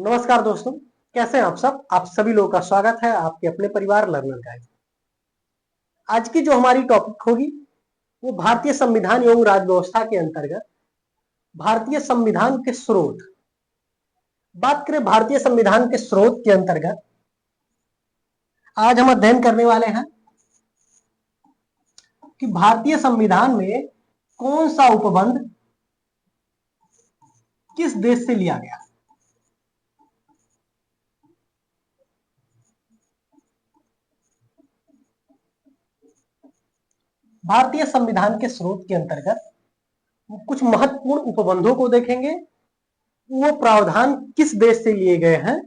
नमस्कार दोस्तों, कैसे हैं आप सब। आप सभी लोगों का स्वागत है आपके अपने परिवार लर्नर गाइड। आज की जो हमारी टॉपिक होगी वो भारतीय संविधान एवं राज्य व्यवस्था के अंतर्गत भारतीय संविधान के स्रोत। बात करें भारतीय संविधान के स्रोत के अंतर्गत आज हम अध्ययन करने वाले हैं कि भारतीय संविधान में कौन सा उपबंध किस देश से लिया गया। भारतीय संविधान के स्रोत के अंतर्गत कुछ महत्वपूर्ण उपबंधों को देखेंगे, वो प्रावधान किस देश से लिए गए हैं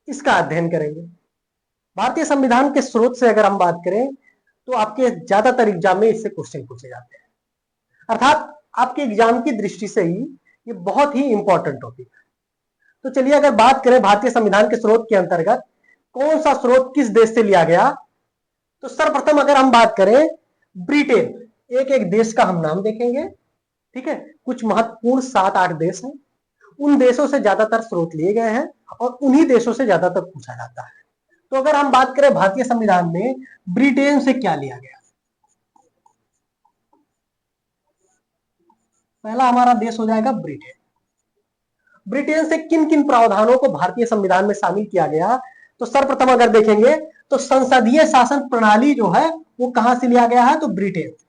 इसका अध्ययन करेंगे। भारतीय संविधान के स्रोत से अगर हम बात करें तो आपके ज्यादातर एग्जाम में इससे क्वेश्चन पूछे जाते हैं, अर्थात आपके एग्जाम की दृष्टि से ही ये बहुत ही इंपॉर्टेंट टॉपिक है। तो चलिए अगर बात करें भारतीय संविधान के स्रोत के अंतर्गत कौन सा स्रोत किस देश से लिया गया, तो सर्वप्रथम अगर हम बात करें ब्रिटेन, एक एक देश का हम नाम देखेंगे। ठीक है, कुछ महत्वपूर्ण 7-8 देश हैं, उन देशों से ज्यादातर स्रोत लिए गए हैं और उन्हीं देशों से ज्यादातर पूछा जाता है। तो अगर हम बात करें भारतीय संविधान में ब्रिटेन से क्या लिया गया, पहला हमारा देश हो जाएगा ब्रिटेन। ब्रिटेन से किन किन प्रावधानों को भारतीय संविधान में शामिल किया गया, तो सर्वप्रथम अगर देखेंगे तो संसदीय शासन प्रणाली जो है वो कहां से लिया गया है, तो ब्रिटेन से।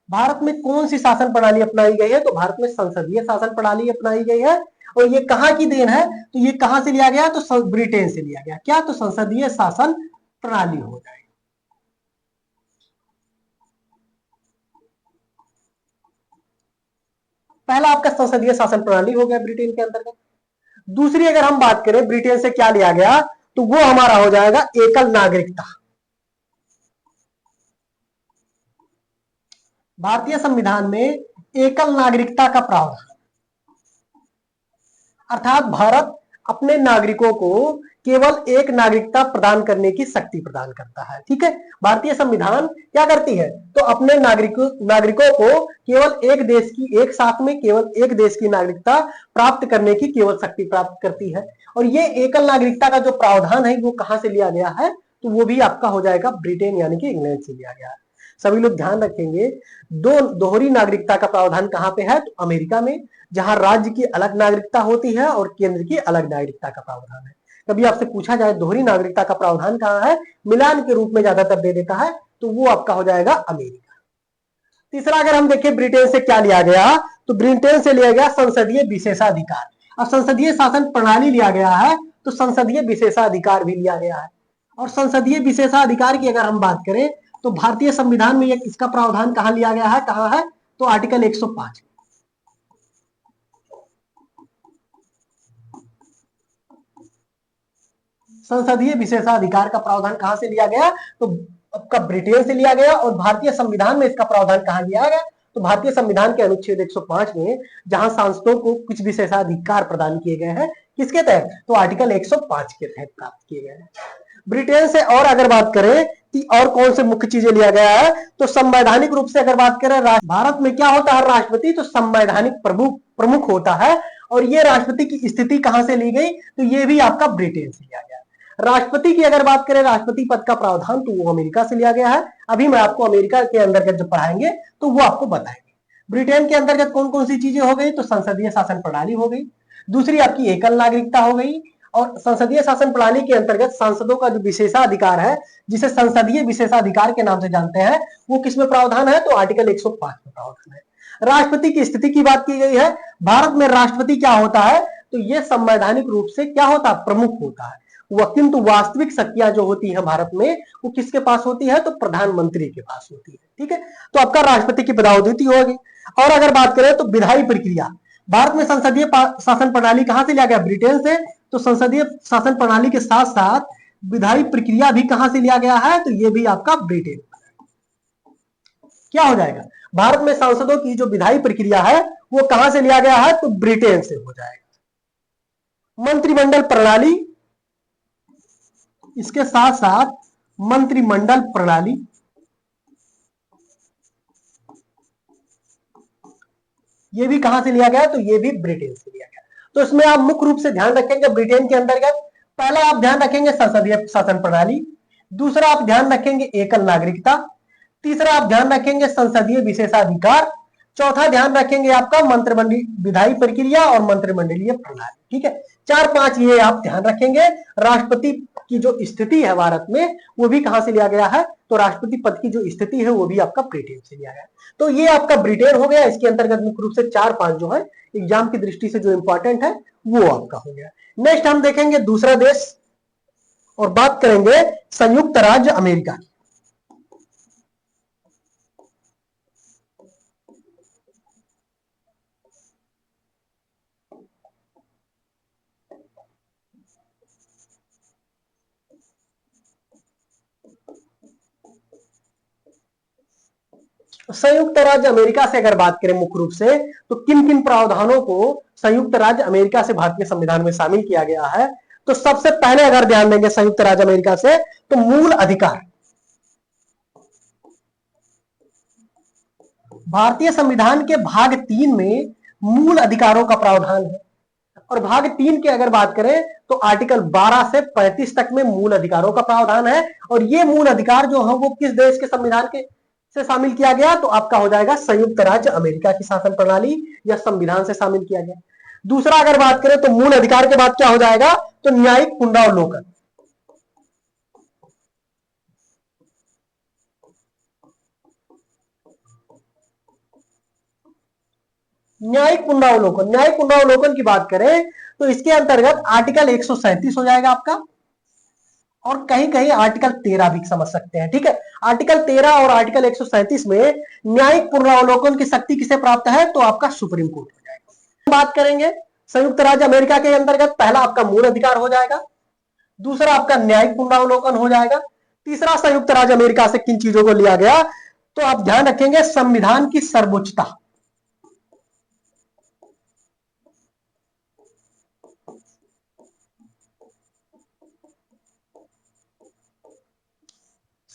भारत में कौन सी शासन प्रणाली अपनाई गई है, तो भारत में संसदीय शासन प्रणाली अपनाई गई है। और ये कहां की देन है, तो ये कहां से लिया गया, तो ब्रिटेन से लिया गया। क्या, तो संसदीय शासन प्रणाली हो जाएगी। पहला आपका संसदीय शासन प्रणाली हो गया ब्रिटेन के अंतर्गत। दूसरी अगर हम बात करें ब्रिटेन से क्या लिया गया, तो वो हमारा हो जाएगा एकल नागरिकता। भारतीय संविधान में एकल नागरिकता का प्रावधान, अर्थात भारत अपने नागरिकों को केवल एक नागरिकता प्रदान करने की शक्ति प्रदान करता है। ठीक है, भारतीय संविधान क्या करती है, तो अपने नागरिकों को केवल एक देश की, एक साथ में केवल एक देश की नागरिकता प्राप्त करने की केवल शक्ति प्राप्त करती है। और ये एकल नागरिकता का जो प्रावधान है वो कहां से लिया गया है, तो वो भी आपका हो जाएगा ब्रिटेन यानी कि इंग्लैंड से लिया गया है। सभी लोग ध्यान रखेंगे, दोहरी नागरिकता का प्रावधान कहां पे है, तो अमेरिका में, जहां राज्य की अलग नागरिकता होती है और केंद्र की अलग नागरिकता का प्रावधान है। कभी आपसे पूछा जाए दोहरी नागरिकता का प्रावधान कहां है, मिलान के रूप में ज्यादातर दे देता है, तो वो आपका हो जाएगा अमेरिका। तीसरा अगर हम देखें ब्रिटेन से क्या लिया गया, तो ब्रिटेन से लिया गया संसदीय विशेषाधिकार। अब संसदीय शासन प्रणाली लिया गया है तो संसदीय विशेषाधिकार भी लिया गया है। और संसदीय विशेषाधिकार की अगर हम बात करें तो भारतीय संविधान में इसका प्रावधान कहां लिया गया है, कहां है, तो आर्टिकल 105। संसदीय विशेषाधिकार का प्रावधान कहां से लिया गया, तो आपका ब्रिटेन से लिया गया। और भारतीय संविधान में इसका प्रावधान कहां लिया गया, तो भारतीय संविधान के अनुच्छेद 105 में, जहां सांसदों को कुछ विशेषाधिकार प्रदान किए गए हैं, किसके तहत, तो आर्टिकल 105 के तहत प्राप्त किए गए हैं। ब्रिटेन से और अगर बात करें कि और कौन से मुख्य चीजें लिया गया है, तो संवैधानिक रूप से अगर बात करें, भारत में क्या होता है, राष्ट्रपति, तो संवैधानिक प्रमुख होता है। और ये राष्ट्रपति की स्थिति कहां से ली गई, तो ये भी आपका ब्रिटेन से लिया गया। राष्ट्रपति की अगर बात करें, राष्ट्रपति पद का प्रावधान, तो वो अमेरिका से लिया गया है। अभी मैं आपको अमेरिका के अंतर्गत जब पढ़ाएंगे तो वो आपको बताएंगे। ब्रिटेन के अंतर्गत कौन कौन सी चीजें हो गई, तो संसदीय शासन प्रणाली हो गई, दूसरी आपकी एकल नागरिकता हो गई। और संसदीय शासन प्रणाली के अंतर्गत सांसदों का जो विशेषाधिकार है, जिसे संसदीय विशेषाधिकार के नाम से जानते हैं, वो किसमें प्रावधान है, तो आर्टिकल 105 में प्रावधान है। राष्ट्रपति की स्थिति की बात की गई है। भारत में राष्ट्रपति क्या होता है, तो ये संवैधानिक रूप से क्या होता है, प्रमुख होता है। वह किंतु वास्तविक शक्तियां जो होती है भारत में, वो किसके पास होती है, तो प्रधानमंत्री के पास होती है। ठीक है, तो आपका राष्ट्रपति की पदावधि होगी। और अगर बात करें तो विधायी प्रक्रिया, भारत में संसदीय शासन प्रणाली कहां से लिया गया, ब्रिटेन से। तो संसदीय शासन प्रणाली के साथ साथ विधायी प्रक्रिया भी कहां से लिया गया है, तो ये भी आपका ब्रिटेन। क्या हो जाएगा, भारत में सांसदों की जो विधायी प्रक्रिया है वो कहां से लिया गया है, तो ब्रिटेन से हो जाएगा। मंत्रिमंडल प्रणाली, इसके साथ साथ मंत्रिमंडल प्रणाली, ये भी कहां से लिया गया, तो ये भी ब्रिटेन से लिया गया। तो इसमें आप मुख्य रूप से ध्यान रखेंगे ब्रिटेन के अंतर्गत पहला आप ध्यान रखेंगे संसदीय शासन प्रणाली, दूसरा आप ध्यान रखेंगे एकल नागरिकता, तीसरा आप ध्यान रखेंगे संसदीय विशेषाधिकार, चौथा ध्यान रखेंगे आपका मंत्रिमंडलीय विधायी प्रक्रिया और मंत्रिमंडलीय प्रणाली। ठीक है, 4-5 ये आप ध्यान रखेंगे। राष्ट्रपति की जो स्थिति है भारत में वो भी कहां से लिया गया है, तो राष्ट्रपति पद की जो स्थिति है वो भी आपका ब्रिटेन से लिया गया। तो ये आपका ब्रिटेन हो गया। इसके अंतर्गत मुख्य रूप से 4-5 जो है एग्जाम की दृष्टि से जो इंपॉर्टेंट है वो आपका हो गया। नेक्स्ट हम देखेंगे दूसरा देश और बात करेंगे संयुक्त राज्य अमेरिका की। संयुक्त राज्य अमेरिका से अगर बात करें मुख्य रूप से तो किन किन प्रावधानों को संयुक्त राज्य अमेरिका से भारतीय संविधान में शामिल किया गया है, तो सबसे पहले अगर ध्यान देंगे संयुक्त राज्य अमेरिका से तो मूल अधिकार, भारतीय संविधान के भाग 3 में मूल अधिकारों का प्रावधान है। और भाग 3 की अगर बात करें तो आर्टिकल 12 से 35 तक में मूल अधिकारों का प्रावधान है। और ये मूल अधिकार जो है वो किस देश के संविधान के से शामिल किया गया, तो आपका हो जाएगा संयुक्त राज्य अमेरिका की शासन प्रणाली या संविधान से शामिल किया गया। दूसरा अगर बात करें तो मूल अधिकार के बाद क्या हो जाएगा, तो न्यायिक पुनरावलोकन। न्यायिक पुनरावलोकन की बात करें तो इसके अंतर्गत आर्टिकल 137 हो जाएगा आपका, और कहीं कहीं आर्टिकल 13 भी समझ सकते हैं। ठीक है, आर्टिकल 13 और आर्टिकल 137 में न्यायिक पुनरावलोकन की शक्ति किसे प्राप्त है, तो आपका सुप्रीम कोर्ट हो जाएगा। बात करेंगे संयुक्त राज्य अमेरिका के अंतर्गत पहला आपका मूल अधिकार हो जाएगा, दूसरा आपका न्यायिक पुनरावलोकन हो जाएगा, तीसरा संयुक्त राज्य अमेरिका से किन चीजों को लिया गया, तो आप ध्यान रखेंगे संविधान की सर्वोच्चता।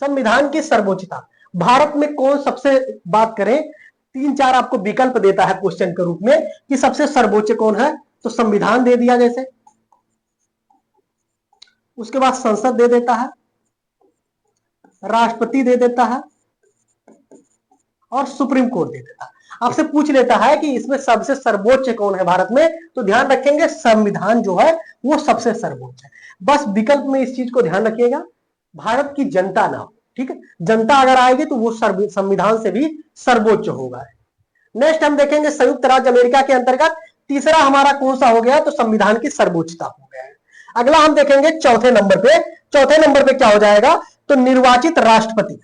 संविधान की सर्वोच्चता भारत में कौन सबसे बात करें 3-4 आपको विकल्प देता है क्वेश्चन के रूप में कि सबसे सर्वोच्च कौन है, तो संविधान दे दिया जैसे, उसके बाद संसद दे देता है, राष्ट्रपति दे देता है और सुप्रीम कोर्ट दे देता है। आपसे पूछ लेता है कि इसमें सबसे सर्वोच्च कौन है भारत में, तो ध्यान रखेंगे संविधान जो है वो सबसे सर्वोच्च है। बस विकल्प में इस चीज को ध्यान रखिएगा, भारत की जनता ना हो। ठीक है, जनता अगर आएगी तो वो संविधान से भी सर्वोच्च होगा। नेक्स्ट हम देखेंगे संयुक्त राज्य अमेरिका के अंतर्गत तीसरा हमारा कौन सा हो गया, तो संविधान की सर्वोच्चता हो गया है। अगला हम देखेंगे चौथे नंबर पे, चौथे नंबर पे क्या हो जाएगा, तो निर्वाचित राष्ट्रपति।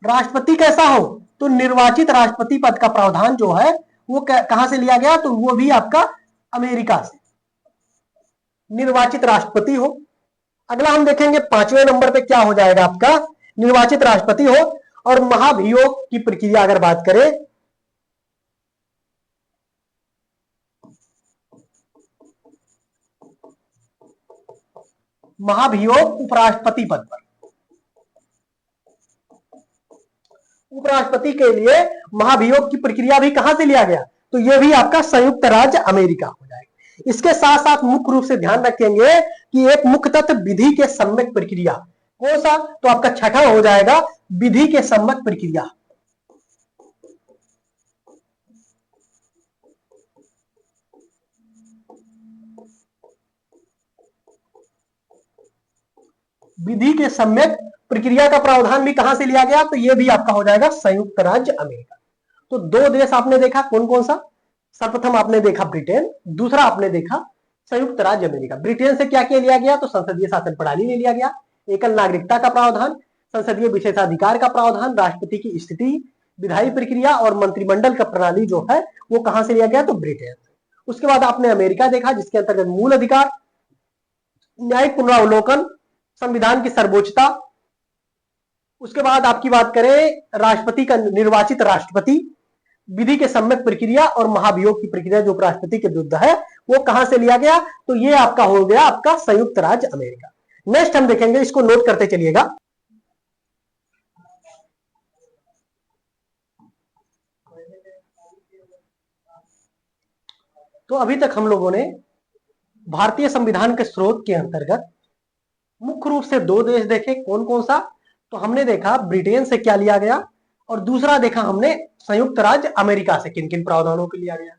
राष्ट्रपति कैसा हो, तो निर्वाचित राष्ट्रपति पद का प्रावधान जो है वो कहां से लिया गया, तो वो भी आपका अमेरिका से, निर्वाचित राष्ट्रपति हो। अगला हम देखेंगे 5वें नंबर पे क्या हो जाएगा आपका, निर्वाचित राष्ट्रपति हो। और महाभियोग की प्रक्रिया अगर बात करें, महाभियोग उपराष्ट्रपति पद पर, उपराष्ट्रपति के लिए महाभियोग की प्रक्रिया भी कहां से लिया गया, तो यह भी आपका संयुक्त राज्य अमेरिका हो जाएगा। इसके साथ साथ मुख्य रूप से ध्यान रखेंगे कि एक मुख्य तत्व विधि के सम्यक प्रक्रिया कौन सा, तो आपका छठा हो जाएगा विधि के सम्यक प्रक्रिया। विधि के सम्यक प्रक्रिया का प्रावधान भी कहां से लिया गया, तो यह भी आपका हो जाएगा संयुक्त राज्य अमेरिका। तो दो देश आपने देखा कौन कौन सा, सर्वप्रथम आपने देखा ब्रिटेन, दूसरा आपने देखा संयुक्त राज्य अमेरिका। ब्रिटेन से क्या क्या लिया गया, तो संसदीय शासन प्रणाली ले लिया गया, एकल नागरिकता का प्रावधान, संसदीय विशेषाधिकार का प्रावधान, राष्ट्रपति की स्थिति, विधायी प्रक्रिया और मंत्रिमंडल का प्रणाली जो है वो कहां से लिया गया, तो ब्रिटेन से। उसके बाद आपने अमेरिका देखा जिसके अंतर्गत मूल अधिकार, न्यायिक पुनरावलोकन, संविधान की सर्वोच्चता। उसके बाद आपकी बात करें राष्ट्रपति का, निर्वाचित राष्ट्रपति, विधि के सम्यक प्रक्रिया और महाभियोग की प्रक्रिया जो उपराष्ट्रपति के विरुद्ध है वो कहां से लिया गया, तो ये आपका हो गया आपका संयुक्त राज्य अमेरिका। नेक्स्ट हम देखेंगे, इसको नोट करते चलिएगा, तो अभी तक हम लोगों ने भारतीय संविधान के स्रोत के अंतर्गत मुख्य रूप से दो देश देखे, कौन कौन सा? तो हमने देखा ब्रिटेन से क्या लिया गया, और दूसरा देखा हमने संयुक्त राज्य अमेरिका से किन किन प्रावधानों को लिया गया।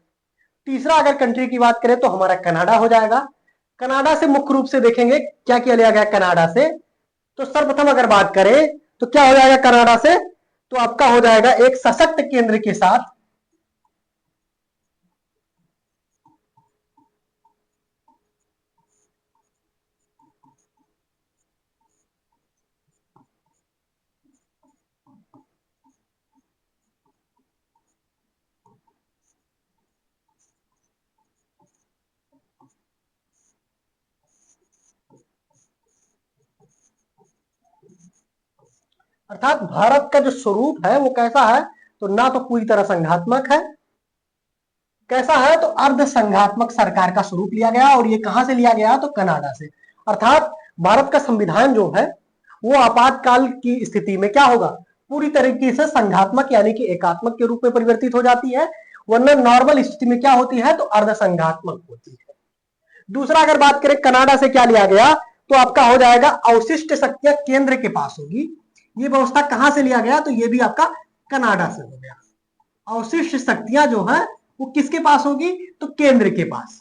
तीसरा अगर कंट्री की बात करें तो हमारा कनाडा हो जाएगा। कनाडा से मुख्य रूप से देखेंगे क्या क्या लिया गया कनाडा से। तो सर्वप्रथम अगर बात करें तो क्या हो जाएगा कनाडा से, तो आपका हो जाएगा एक सशक्त केंद्र के साथ अर्थात भारत का जो स्वरूप है वो कैसा है, तो ना तो पूरी तरह संघात्मक है, कैसा है तो अर्ध संघात्मक सरकार का स्वरूप लिया गया। और ये कहां से लिया गया, तो कनाडा से। अर्थात भारत का संविधान जो है वो आपातकाल की स्थिति में क्या होगा, पूरी तरीके से संघात्मक यानी कि एकात्मक के रूप में परिवर्तित हो जाती है, वरना नॉर्मल स्थिति में क्या होती है, तो अर्ध संघात्मक होती है। दूसरा अगर बात करें कनाडा से क्या लिया गया, तो आपका हो जाएगा अवशिष्ट शक्तियां केंद्र के पास होगी। ये व्यवस्था कहां से लिया गया, तो ये भी आपका कनाडा से हो गया। अवशिष्ट शक्तियां जो है वो किसके पास होगी, तो केंद्र के पास,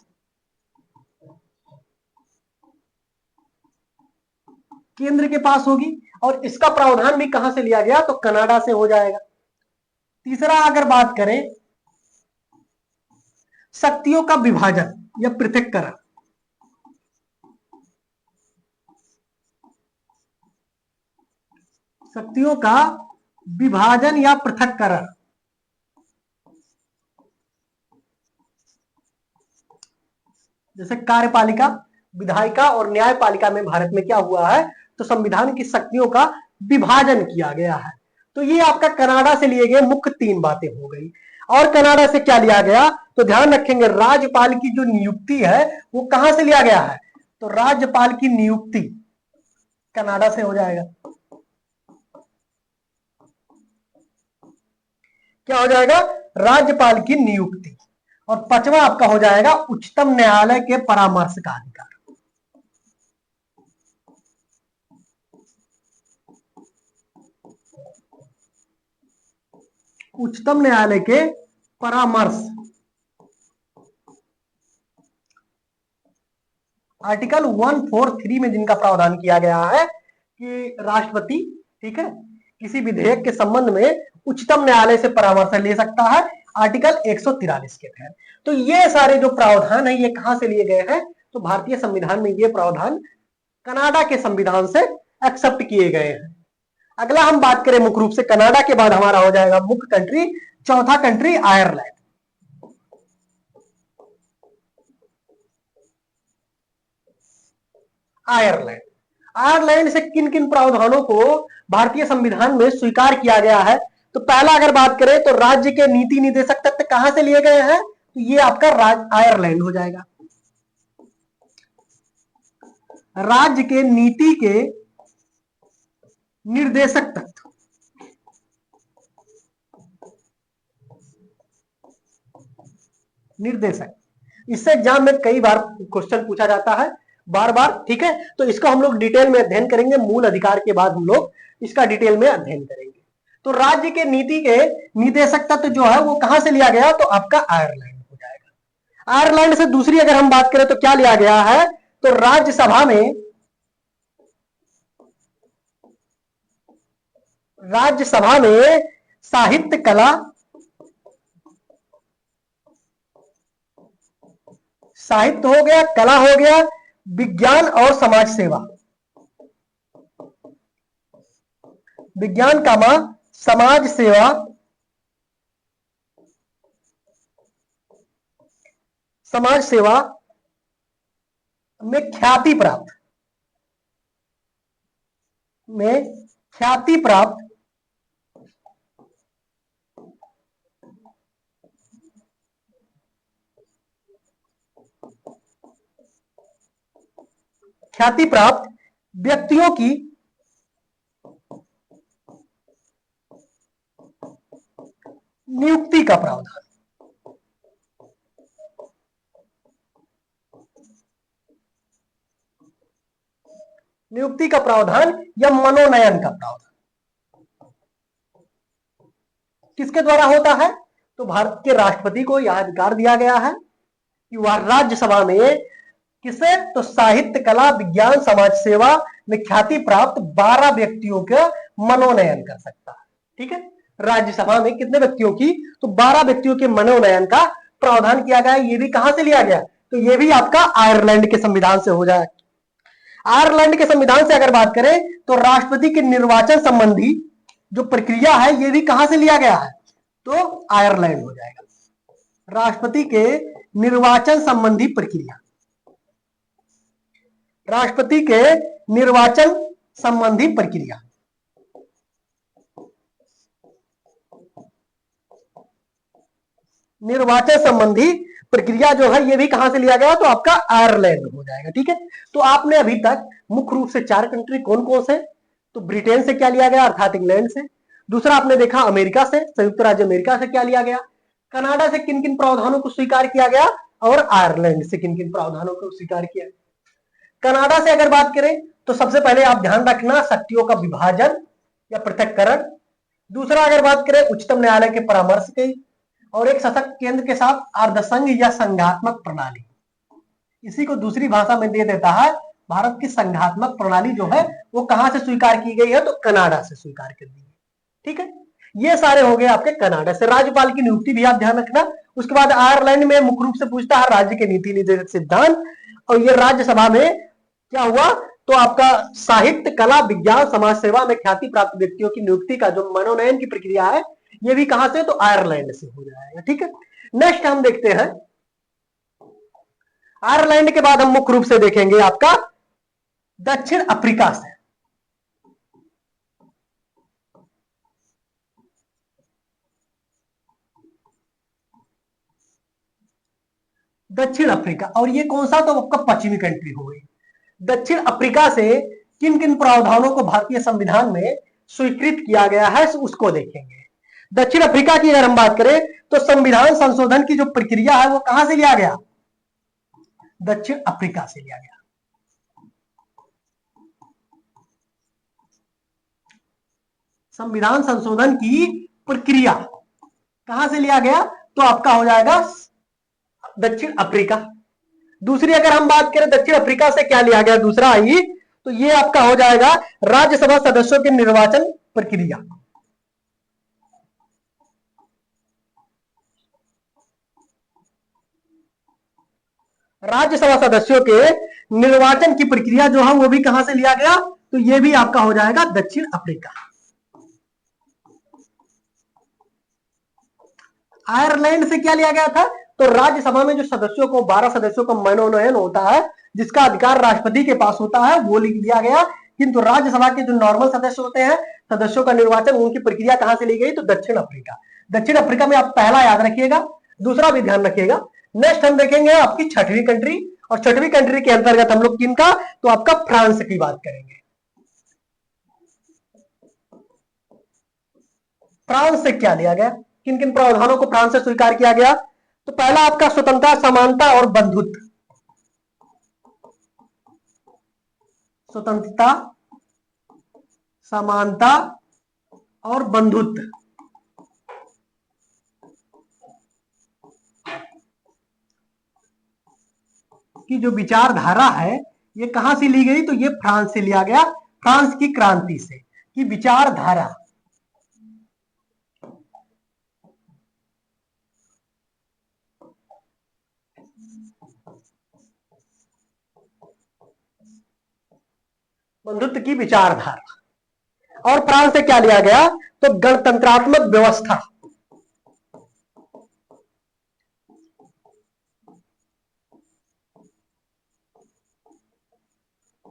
केंद्र के पास होगी। और इसका प्रावधान भी कहां से लिया गया, तो कनाडा से हो जाएगा। तीसरा अगर बात करें शक्तियों का विभाजन या पृथक्करण, शक्तियों का विभाजन या पृथक्करण, जैसे कार्यपालिका, विधायिका और न्यायपालिका में भारत में क्या हुआ है, तो संविधान की शक्तियों का विभाजन किया गया है। तो ये आपका कनाडा से लिए गए मुख्य तीन बातें हो गई। और कनाडा से क्या लिया गया, तो ध्यान रखेंगे राज्यपाल की जो नियुक्ति है वो कहां से लिया गया है, तो राज्यपाल की नियुक्ति कनाडा से हो जाएगा। क्या हो जाएगा, राज्यपाल की नियुक्ति। और पांचवा आपका हो जाएगा उच्चतम न्यायालय के परामर्श का अधिकार। उच्चतम न्यायालय के परामर्श, आर्टिकल 143 में जिनका प्रावधान किया गया है कि राष्ट्रपति, ठीक है, किसी विधेयक के संबंध में उच्चतम न्यायालय से परामर्श ले सकता है, आर्टिकल 143 के तहत। तो ये सारे जो प्रावधान है ये कहां से लिए गए हैं, तो भारतीय संविधान में ये प्रावधान कनाडा के संविधान से एक्सेप्ट किए गए हैं। अगला हम बात करें मुख्य रूप से कनाडा के बाद हमारा हो जाएगा मुख्य कंट्री, चौथा कंट्री आयरलैंड। आयरलैंड, आयरलैंड से किन किन प्रावधानों को भारतीय संविधान में स्वीकार किया गया है, तो पहला अगर बात करें तो राज्य के नीति निदेशक तत्व कहां से लिए गए हैं, तो ये आपका आयरलैंड हो जाएगा। राज्य के नीति के निर्देशक तत्व, निर्देशक, इससे एग्जाम में कई बार क्वेश्चन पूछा जाता है बार बार, ठीक है। तो इसको हम लोग डिटेल में अध्ययन करेंगे, मूल अधिकार के बाद हम लोग इसका डिटेल में अध्ययन करेंगे। तो राज्य के नीति के निदेशक तत्व जो है वो कहां से लिया गया, तो आपका आयरलैंड हो जाएगा। आयरलैंड से दूसरी अगर हम बात करें तो क्या लिया गया है, तो राज्यसभा में, राज्यसभा में साहित्य कला, साहित्य हो गया, कला हो गया, विज्ञान और समाज सेवा, विज्ञान कामा समाज सेवा, समाज सेवा में ख्याति प्राप्त, में ख्याति प्राप्त ख्याति प्राप्त व्यक्तियों की नियुक्ति का प्रावधान, नियुक्ति का प्रावधान या मनोनयन का प्रावधान किसके द्वारा होता है? तो भारत के राष्ट्रपति को यह अधिकार दिया गया है कि वह राज्यसभा में किसे? तो साहित्य, कला, विज्ञान, समाज सेवा में ख्याति प्राप्त 12 व्यक्तियों का मनोनयन कर सकता है। ठीक है, राज्यसभा में कितने व्यक्तियों की? तो 12 व्यक्तियों के मनोनयन का प्रावधान किया गया। ये भी कहां से लिया गया? तो ये भी आपका आयरलैंड के संविधान से हो जाए। आयरलैंड के संविधान से अगर बात करें तो राष्ट्रपति के निर्वाचन संबंधी जो प्रक्रिया है ये भी कहां से लिया गया है? तो आयरलैंड हो जाएगा। राष्ट्रपति के निर्वाचन संबंधी प्रक्रिया, राष्ट्रपति के निर्वाचन संबंधी प्रक्रिया, निर्वाचन संबंधी प्रक्रिया जो है ये भी कहां से लिया गया? तो आपका आयरलैंड हो जाएगा। ठीक है, तो आपने अभी तक मुख्य रूप से 4 कंट्री कौन कौन से? तो ब्रिटेन से क्या लिया गया? अर्थात इंग्लैंड से। दूसरा आपने देखा अमेरिका से, संयुक्त राज्य अमेरिका से क्या लिया गया? कनाडा से किन किन प्रावधानों को स्वीकार किया गया? और आयरलैंड से किन किन प्रावधानों को स्वीकार किया? कनाडा से अगर बात करें तो सबसे पहले आप ध्यान रखना शक्तियों का विभाजन या पृथक्करण। दूसरा अगर बात करें उच्चतम न्यायालय के परामर्श की, और एक सशक्त केंद्र के साथ अर्धसंघ या संघात्मक प्रणाली। इसी को दूसरी भाषा में दे देता है भारत की संघात्मक प्रणाली जो है वो कहां से स्वीकार की गई है? तो कनाडा से स्वीकार कर दी है। ठीक है, ये सारे हो गए आपके कनाडा से। राज्यपाल की नियुक्ति भी आप ध्यान रखना। उसके बाद आयरलैंड में मुख्य रूप से पूछता है राज्य के नीति निर्देशक सिद्धांत, और ये राज्यसभा में क्या हुआ? तो आपका साहित्य, कला, विज्ञान, समाज सेवा में ख्याति प्राप्त व्यक्तियों की नियुक्ति का जो मनोनयन की प्रक्रिया है ये भी कहां से? तो आयरलैंड से हो जाएगा। ठीक है, नेक्स्ट हम देखते हैं आयरलैंड के बाद हम मुख्य रूप से देखेंगे आपका दक्षिण अफ्रीका से। दक्षिण अफ्रीका, और ये कौन सा? तो आपका पश्चिमी कंट्री हो गई। दक्षिण अफ्रीका से किन किन प्रावधानों को भारतीय संविधान में स्वीकृत किया गया है उसको देखेंगे। दक्षिण अफ्रीका की अगर हम बात करें तो संविधान संशोधन की जो प्रक्रिया है वो कहां से लिया गया? दक्षिण अफ्रीका से लिया गया। संविधान संशोधन की प्रक्रिया कहां से लिया गया? तो आपका हो जाएगा दक्षिण अफ्रीका। दूसरी अगर हम बात करें दक्षिण अफ्रीका से क्या लिया गया? दूसरा आई तो ये आपका हो जाएगा राज्यसभा सदस्यों के निर्वाचन प्रक्रिया। राज्यसभा सदस्यों के निर्वाचन की प्रक्रिया जो है वो भी कहां से लिया गया? तो ये भी आपका हो जाएगा दक्षिण अफ्रीका। आयरलैंड से क्या लिया गया था? तो राज्यसभा में जो सदस्यों को 12 सदस्यों का मनोनयन होता है जिसका अधिकार राष्ट्रपति के पास होता है वो लिख दिया गया, किंतु राज्यसभा के जो नॉर्मल सदस्य होते हैं सदस्यों का निर्वाचन उनकी प्रक्रिया कहां से ली गई? तो दक्षिण अफ्रीका। दक्षिण अफ्रीका में आप पहला याद रखिएगा, दूसरा भी ध्यान रखिएगा। नेक्स्ट हम देखेंगे आपकी 6वीं कंट्री, और 6वीं कंट्री के अंतर्गत हम लोग किनका? तो आपका फ्रांस की बात करेंगे। फ्रांस से क्या लिया गया? किन किन प्रावधानों को फ्रांस से स्वीकार किया गया? तो पहला आपका स्वतंत्रता, समानता और बंधुत्व। स्वतंत्रता, समानता और बंधुत्व की जो विचारधारा है ये कहां से ली गई? तो ये फ्रांस से लिया गया। फ्रांस की क्रांति से की विचारधारा बंधुत्व की विचारधारा। और फ्रांस से क्या लिया गया? तो गणतंत्रात्मक व्यवस्था।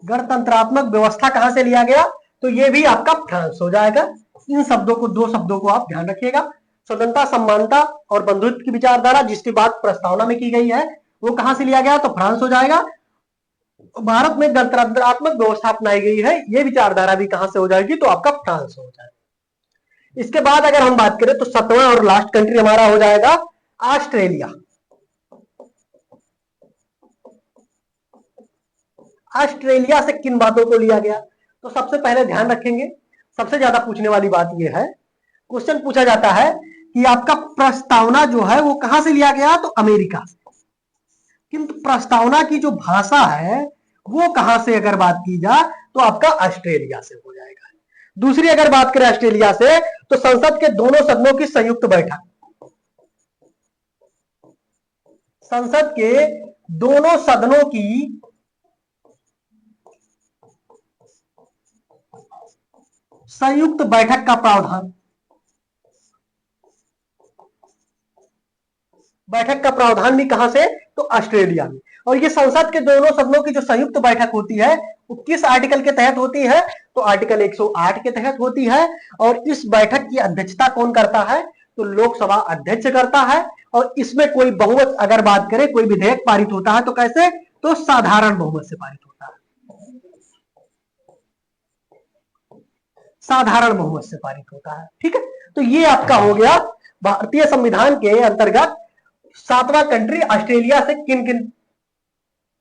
गणतंत्रात्मक व्यवस्था कहां से लिया गया? तो ये भी आपका फ्रांस हो जाएगा। इन शब्दों को, 2 शब्दों को आप ध्यान रखिएगा। स्वतंत्रता, समानता और बंधुत्व की विचारधारा जिसकी बात प्रस्तावना में की गई है वो कहां से लिया गया? तो फ्रांस हो जाएगा। भारत में गणतंत्रात्मक व्यवस्था अपनाई गई है ये विचारधारा भी कहां से हो जाएगी? तो आपका फ्रांस हो जाएगा। इसके बाद अगर हम बात करें तो 7वां और लास्ट कंट्री हमारा हो जाएगा ऑस्ट्रेलिया। ऑस्ट्रेलिया से किन बातों को लिया गया? तो सबसे पहले ध्यान रखेंगे, सबसे ज्यादा पूछने वाली बात यह है, क्वेश्चन पूछा जाता है कि आपका प्रस्तावना जो है वो कहां से लिया गया? तो अमेरिका से। किंतु प्रस्तावना की जो भाषा है वो कहां से अगर बात की जाए तो आपका ऑस्ट्रेलिया से हो जाएगा। दूसरी अगर बात करें ऑस्ट्रेलिया से, तो संसद के दोनों सदनों की संयुक्त बैठक, संसद के दोनों सदनों की संयुक्त बैठक का प्रावधान, बैठक का प्रावधान भी कहां से? तो ऑस्ट्रेलिया में। और ये संसद के दोनों सदनों की जो संयुक्त बैठक होती है वो किस आर्टिकल के तहत होती है? तो आर्टिकल 108 के तहत होती है। और इस बैठक की अध्यक्षता कौन करता है? तो लोकसभा अध्यक्ष करता है। और इसमें कोई बहुमत अगर बात करें, कोई विधेयक पारित होता है तो कैसे? तो साधारण बहुमत से पारित होता है, साधारण बहुमत से पारित होता है। ठीक है, तो ये आपका हो गया भारतीय संविधान के अंतर्गत 7वां कंट्री ऑस्ट्रेलिया से किन किन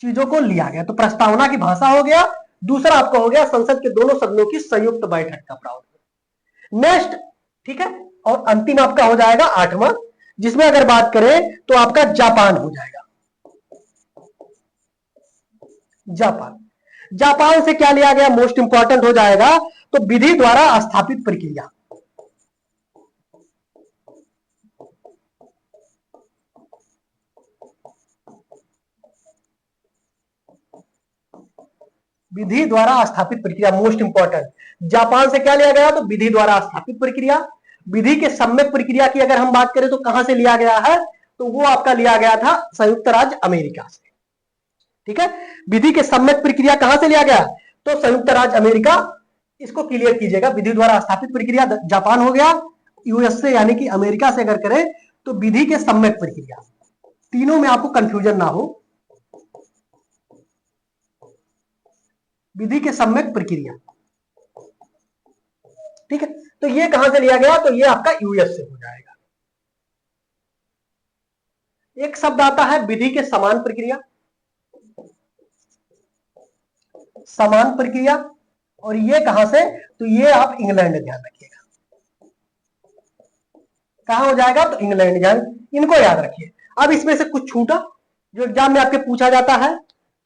चीजों को लिया गया। तो प्रस्तावना की भाषा हो गया, दूसरा आपका हो गया संसद के दोनों सदनों की संयुक्त बैठक का प्रावधान। नेक्स्ट, ठीक है, और अंतिम आपका हो जाएगा 8वां, जिसमें अगर बात करें तो आपका जापान हो जाएगा। जापान, जापान से क्या लिया गया? मोस्ट इंपॉर्टेंट हो जाएगा, तो विधि द्वारा स्थापित प्रक्रिया। विधि द्वारा स्थापित प्रक्रिया मोस्ट इंपॉर्टेंट। जापान से क्या लिया गया? तो विधि द्वारा स्थापित प्रक्रिया। विधि के सम्यक प्रक्रिया की अगर हम बात करें तो कहां से लिया गया है? तो वो आपका लिया गया था संयुक्त राज्य अमेरिका से। ठीक है, विधि के सम्यक प्रक्रिया कहां से लिया गया? तो संयुक्त राज्य अमेरिका। इसको क्लियर कीजिएगा, विधि द्वारा स्थापित प्रक्रिया जापान हो गया, यूएस से यानी कि अमेरिका से अगर करें तो विधि के सम्यक प्रक्रिया। तीनों में आपको कंफ्यूजन ना हो, विधि के सम्यक प्रक्रिया। ठीक है, तो ये कहां से लिया गया? तो ये आपका यूएस से हो जाएगा। एक शब्द आता है विधि के समान प्रक्रिया, समान प्रक्रिया, और ये कहां से? तो ये आप इंग्लैंड ध्यान रखिएगा, कहां हो जाएगा? तो इंग्लैंड, इनको याद रखिए। अब इसमें से कुछ छूटा जो एग्जाम में आपके पूछा जाता है,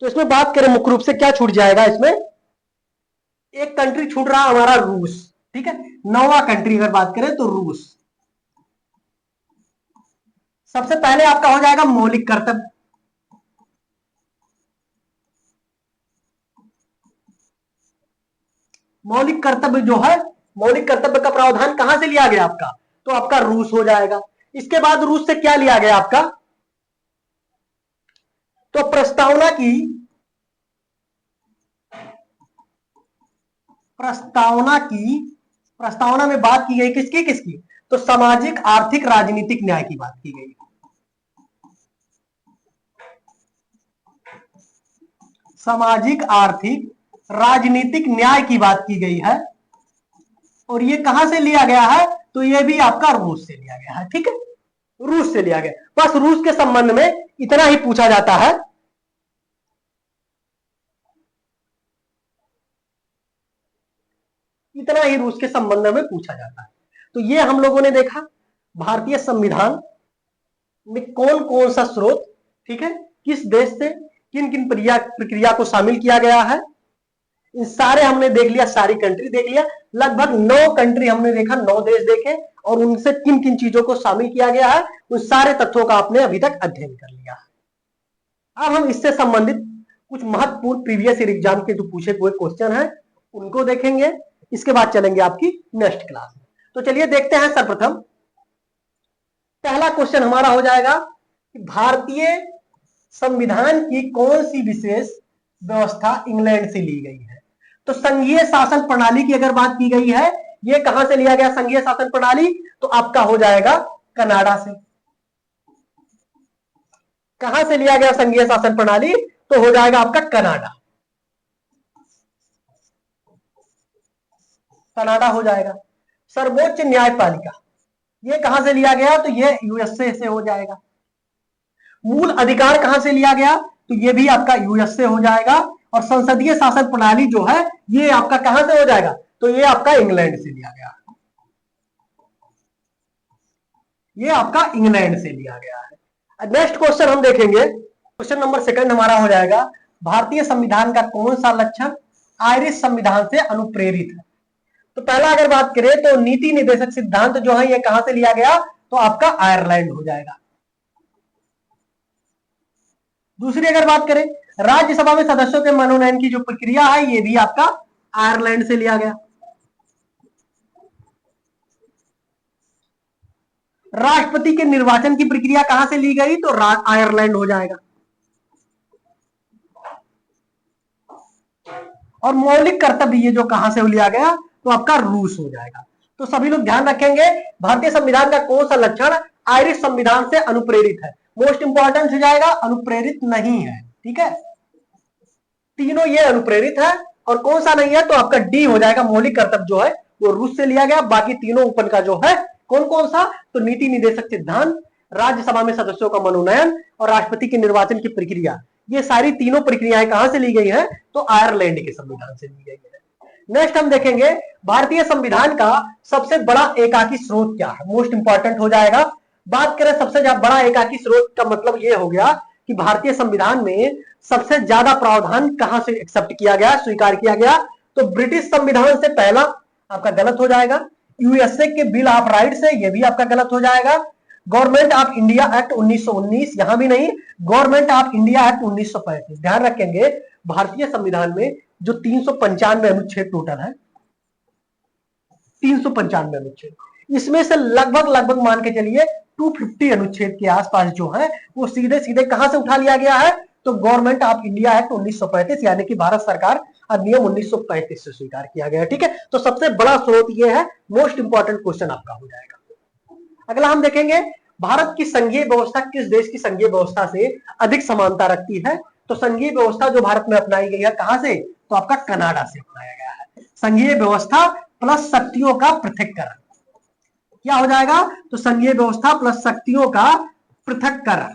तो इसमें बात करें मुख्य रूप से क्या छूट जाएगा? इसमें एक कंट्री छूट रहा हमारा रूस। ठीक है, 9वां कंट्री अगर बात करें तो रूस। सबसे पहले आपका हो जाएगा मौलिक कर्तव्य। मौलिक कर्तव्य जो है, मौलिक कर्तव्य का प्रावधान कहां से लिया गया आपका? तो आपका रूस हो जाएगा। इसके बाद रूस से क्या लिया गया आपका? तो प्रस्तावना की, प्रस्तावना में बात की गई किसकी किसकी? तो सामाजिक, आर्थिक, राजनीतिक न्याय की बात की गई। सामाजिक, आर्थिक, राजनीतिक न्याय की बात की गई है। और ये कहां से लिया गया है? तो ये भी आपका रूस से लिया गया है। ठीक है, रूस से लिया गया। बस रूस के संबंध में इतना ही पूछा जाता है। इतना ही रूस के संबंध में पूछा जाता है। तो ये हम लोगों ने देखा भारतीय संविधान में कौन कौन सा स्रोत, ठीक है, किस देश से किन किन प्रक्रिया को शामिल किया गया है, इन सारे हमने देख लिया, सारी कंट्री देख लिया। लगभग 9 कंट्री हमने देखा, 9 देश देखे, और उनसे किन किन चीजों को शामिल किया गया है उन सारे तथ्यों का आपने अभी तक अध्ययन कर लिया है। अब हम इससे संबंधित कुछ महत्वपूर्ण प्रीवियस ईयर एग्जाम के जो पूछे हुए क्वेश्चन हैं उनको देखेंगे। इसके बाद चलेंगे आपकी नेक्स्ट क्लास में। तो चलिए देखते हैं। सर्वप्रथम पहला क्वेश्चन हमारा हो जाएगा कि भारतीय संविधान की कौन सी विशेष व्यवस्था इंग्लैंड से ली गई है? तो संघीय शासन प्रणाली की अगर बात की गई है, ये कहां से लिया गया संघीय शासन प्रणाली? तो आपका हो जाएगा कनाडा से। कहां से लिया गया संघीय शासन प्रणाली? तो हो जाएगा आपका कनाडा, कनाडा हो जाएगा। सर्वोच्च न्यायपालिका, ये कहां से लिया गया? तो ये यूएसए से हो जाएगा। मूल अधिकार कहां से लिया गया? तो ये भी आपका यूएस से हो जाएगा। और संसदीय शासन प्रणाली जो है ये आपका कहां से हो जाएगा, तो ये आपका इंग्लैंड से लिया गया, ये आपका इंग्लैंड से लिया गया है। नेक्स्ट क्वेश्चन हम देखेंगे, क्वेश्चन नंबर सेकंड हमारा हो जाएगा, भारतीय संविधान का कौन सा लक्षण आयरिश संविधान से अनुप्रेरित है। तो पहला अगर बात करें तो नीति निर्देशक सिद्धांत जो है ये कहां से लिया गया, तो आपका आयरलैंड हो जाएगा। दूसरी अगर बात करें राज्यसभा में सदस्यों के मनोनयन की जो प्रक्रिया है ये भी आपका आयरलैंड से लिया गया। राष्ट्रपति के निर्वाचन की प्रक्रिया कहां से ली गई, तो आयरलैंड हो जाएगा। और मौलिक कर्तव्य ये जो कहां से लिया गया, तो आपका रूस हो जाएगा। तो सभी लोग ध्यान रखेंगे भारतीय संविधान का कौन सा लक्षण आयरिश संविधान से अनुप्रेरित है। मोस्ट इंपॉर्टेंट हो जाएगा अनुप्रेरित नहीं है, ठीक है, तीनों ये अनुप्रेरित है और कौन सा नहीं है, तो आपका डी हो जाएगा। मौलिक कर्तव्य जो है वो रूस से लिया गया, बाकी तीनों ऊपर का जो है कौन कौन सा, तो नीति निर्देशक सिद्धांत, राज्यसभा में सदस्यों का मनोनयन और राष्ट्रपति के निर्वाचन की प्रक्रिया, ये सारी तीनों प्रक्रियाएं कहां से ली गई है, तो आयरलैंड के संविधान से ली गई है। नेक्स्ट हम देखेंगे भारतीय संविधान का सबसे बड़ा एकाकी स्रोत क्या है, मोस्ट इंपॉर्टेंट हो जाएगा। बात करें सबसे बड़ा एकाकी स्रोत का मतलब यह हो गया कि भारतीय संविधान में सबसे ज्यादा प्रावधान कहां से एक्सेप्ट किया गया, स्वीकार किया गया, तो ब्रिटिश संविधान से पहला आपका गलत हो जाएगा, यूएसए के बिल ऑफ राइट्स से यह भी आपका गलत हो जाएगा, गवर्नमेंट ऑफ इंडिया एक्ट 1919 यहां भी नहीं, गवर्नमेंट ऑफ इंडिया एक्ट 1935। ध्यान रखेंगे भारतीय संविधान में जो 395 अनुच्छेद टोटल है, 395 अनुच्छेद, इसमें से लगभग मान के चलिए 250 अनुच्छेद के आसपास जो है वो सीधे सीधे कहां से उठा लिया गया है, तो गवर्नमेंट ऑफ इंडिया एक्ट 1935 यानी कि भारत सरकार अधिनियम 1935 से स्वीकार किया गया, ठीक है। तो सबसे बड़ा स्रोत ये है, मोस्ट इंपॉर्टेंट क्वेश्चन आपका हो जाएगा। अगला हम देखेंगे भारत की संघीय व्यवस्था किस देश की संघीय व्यवस्था से अधिक समानता रखती है, तो संघीय व्यवस्था जो भारत में अपनाई गई है कहां से, तो आपका कनाडा से अपनाया गया है। संघीय व्यवस्था प्लस शक्तियों का पृथक्करण क्या हो जाएगा, तो संघीय व्यवस्था प्लस शक्तियों का पृथक्करण।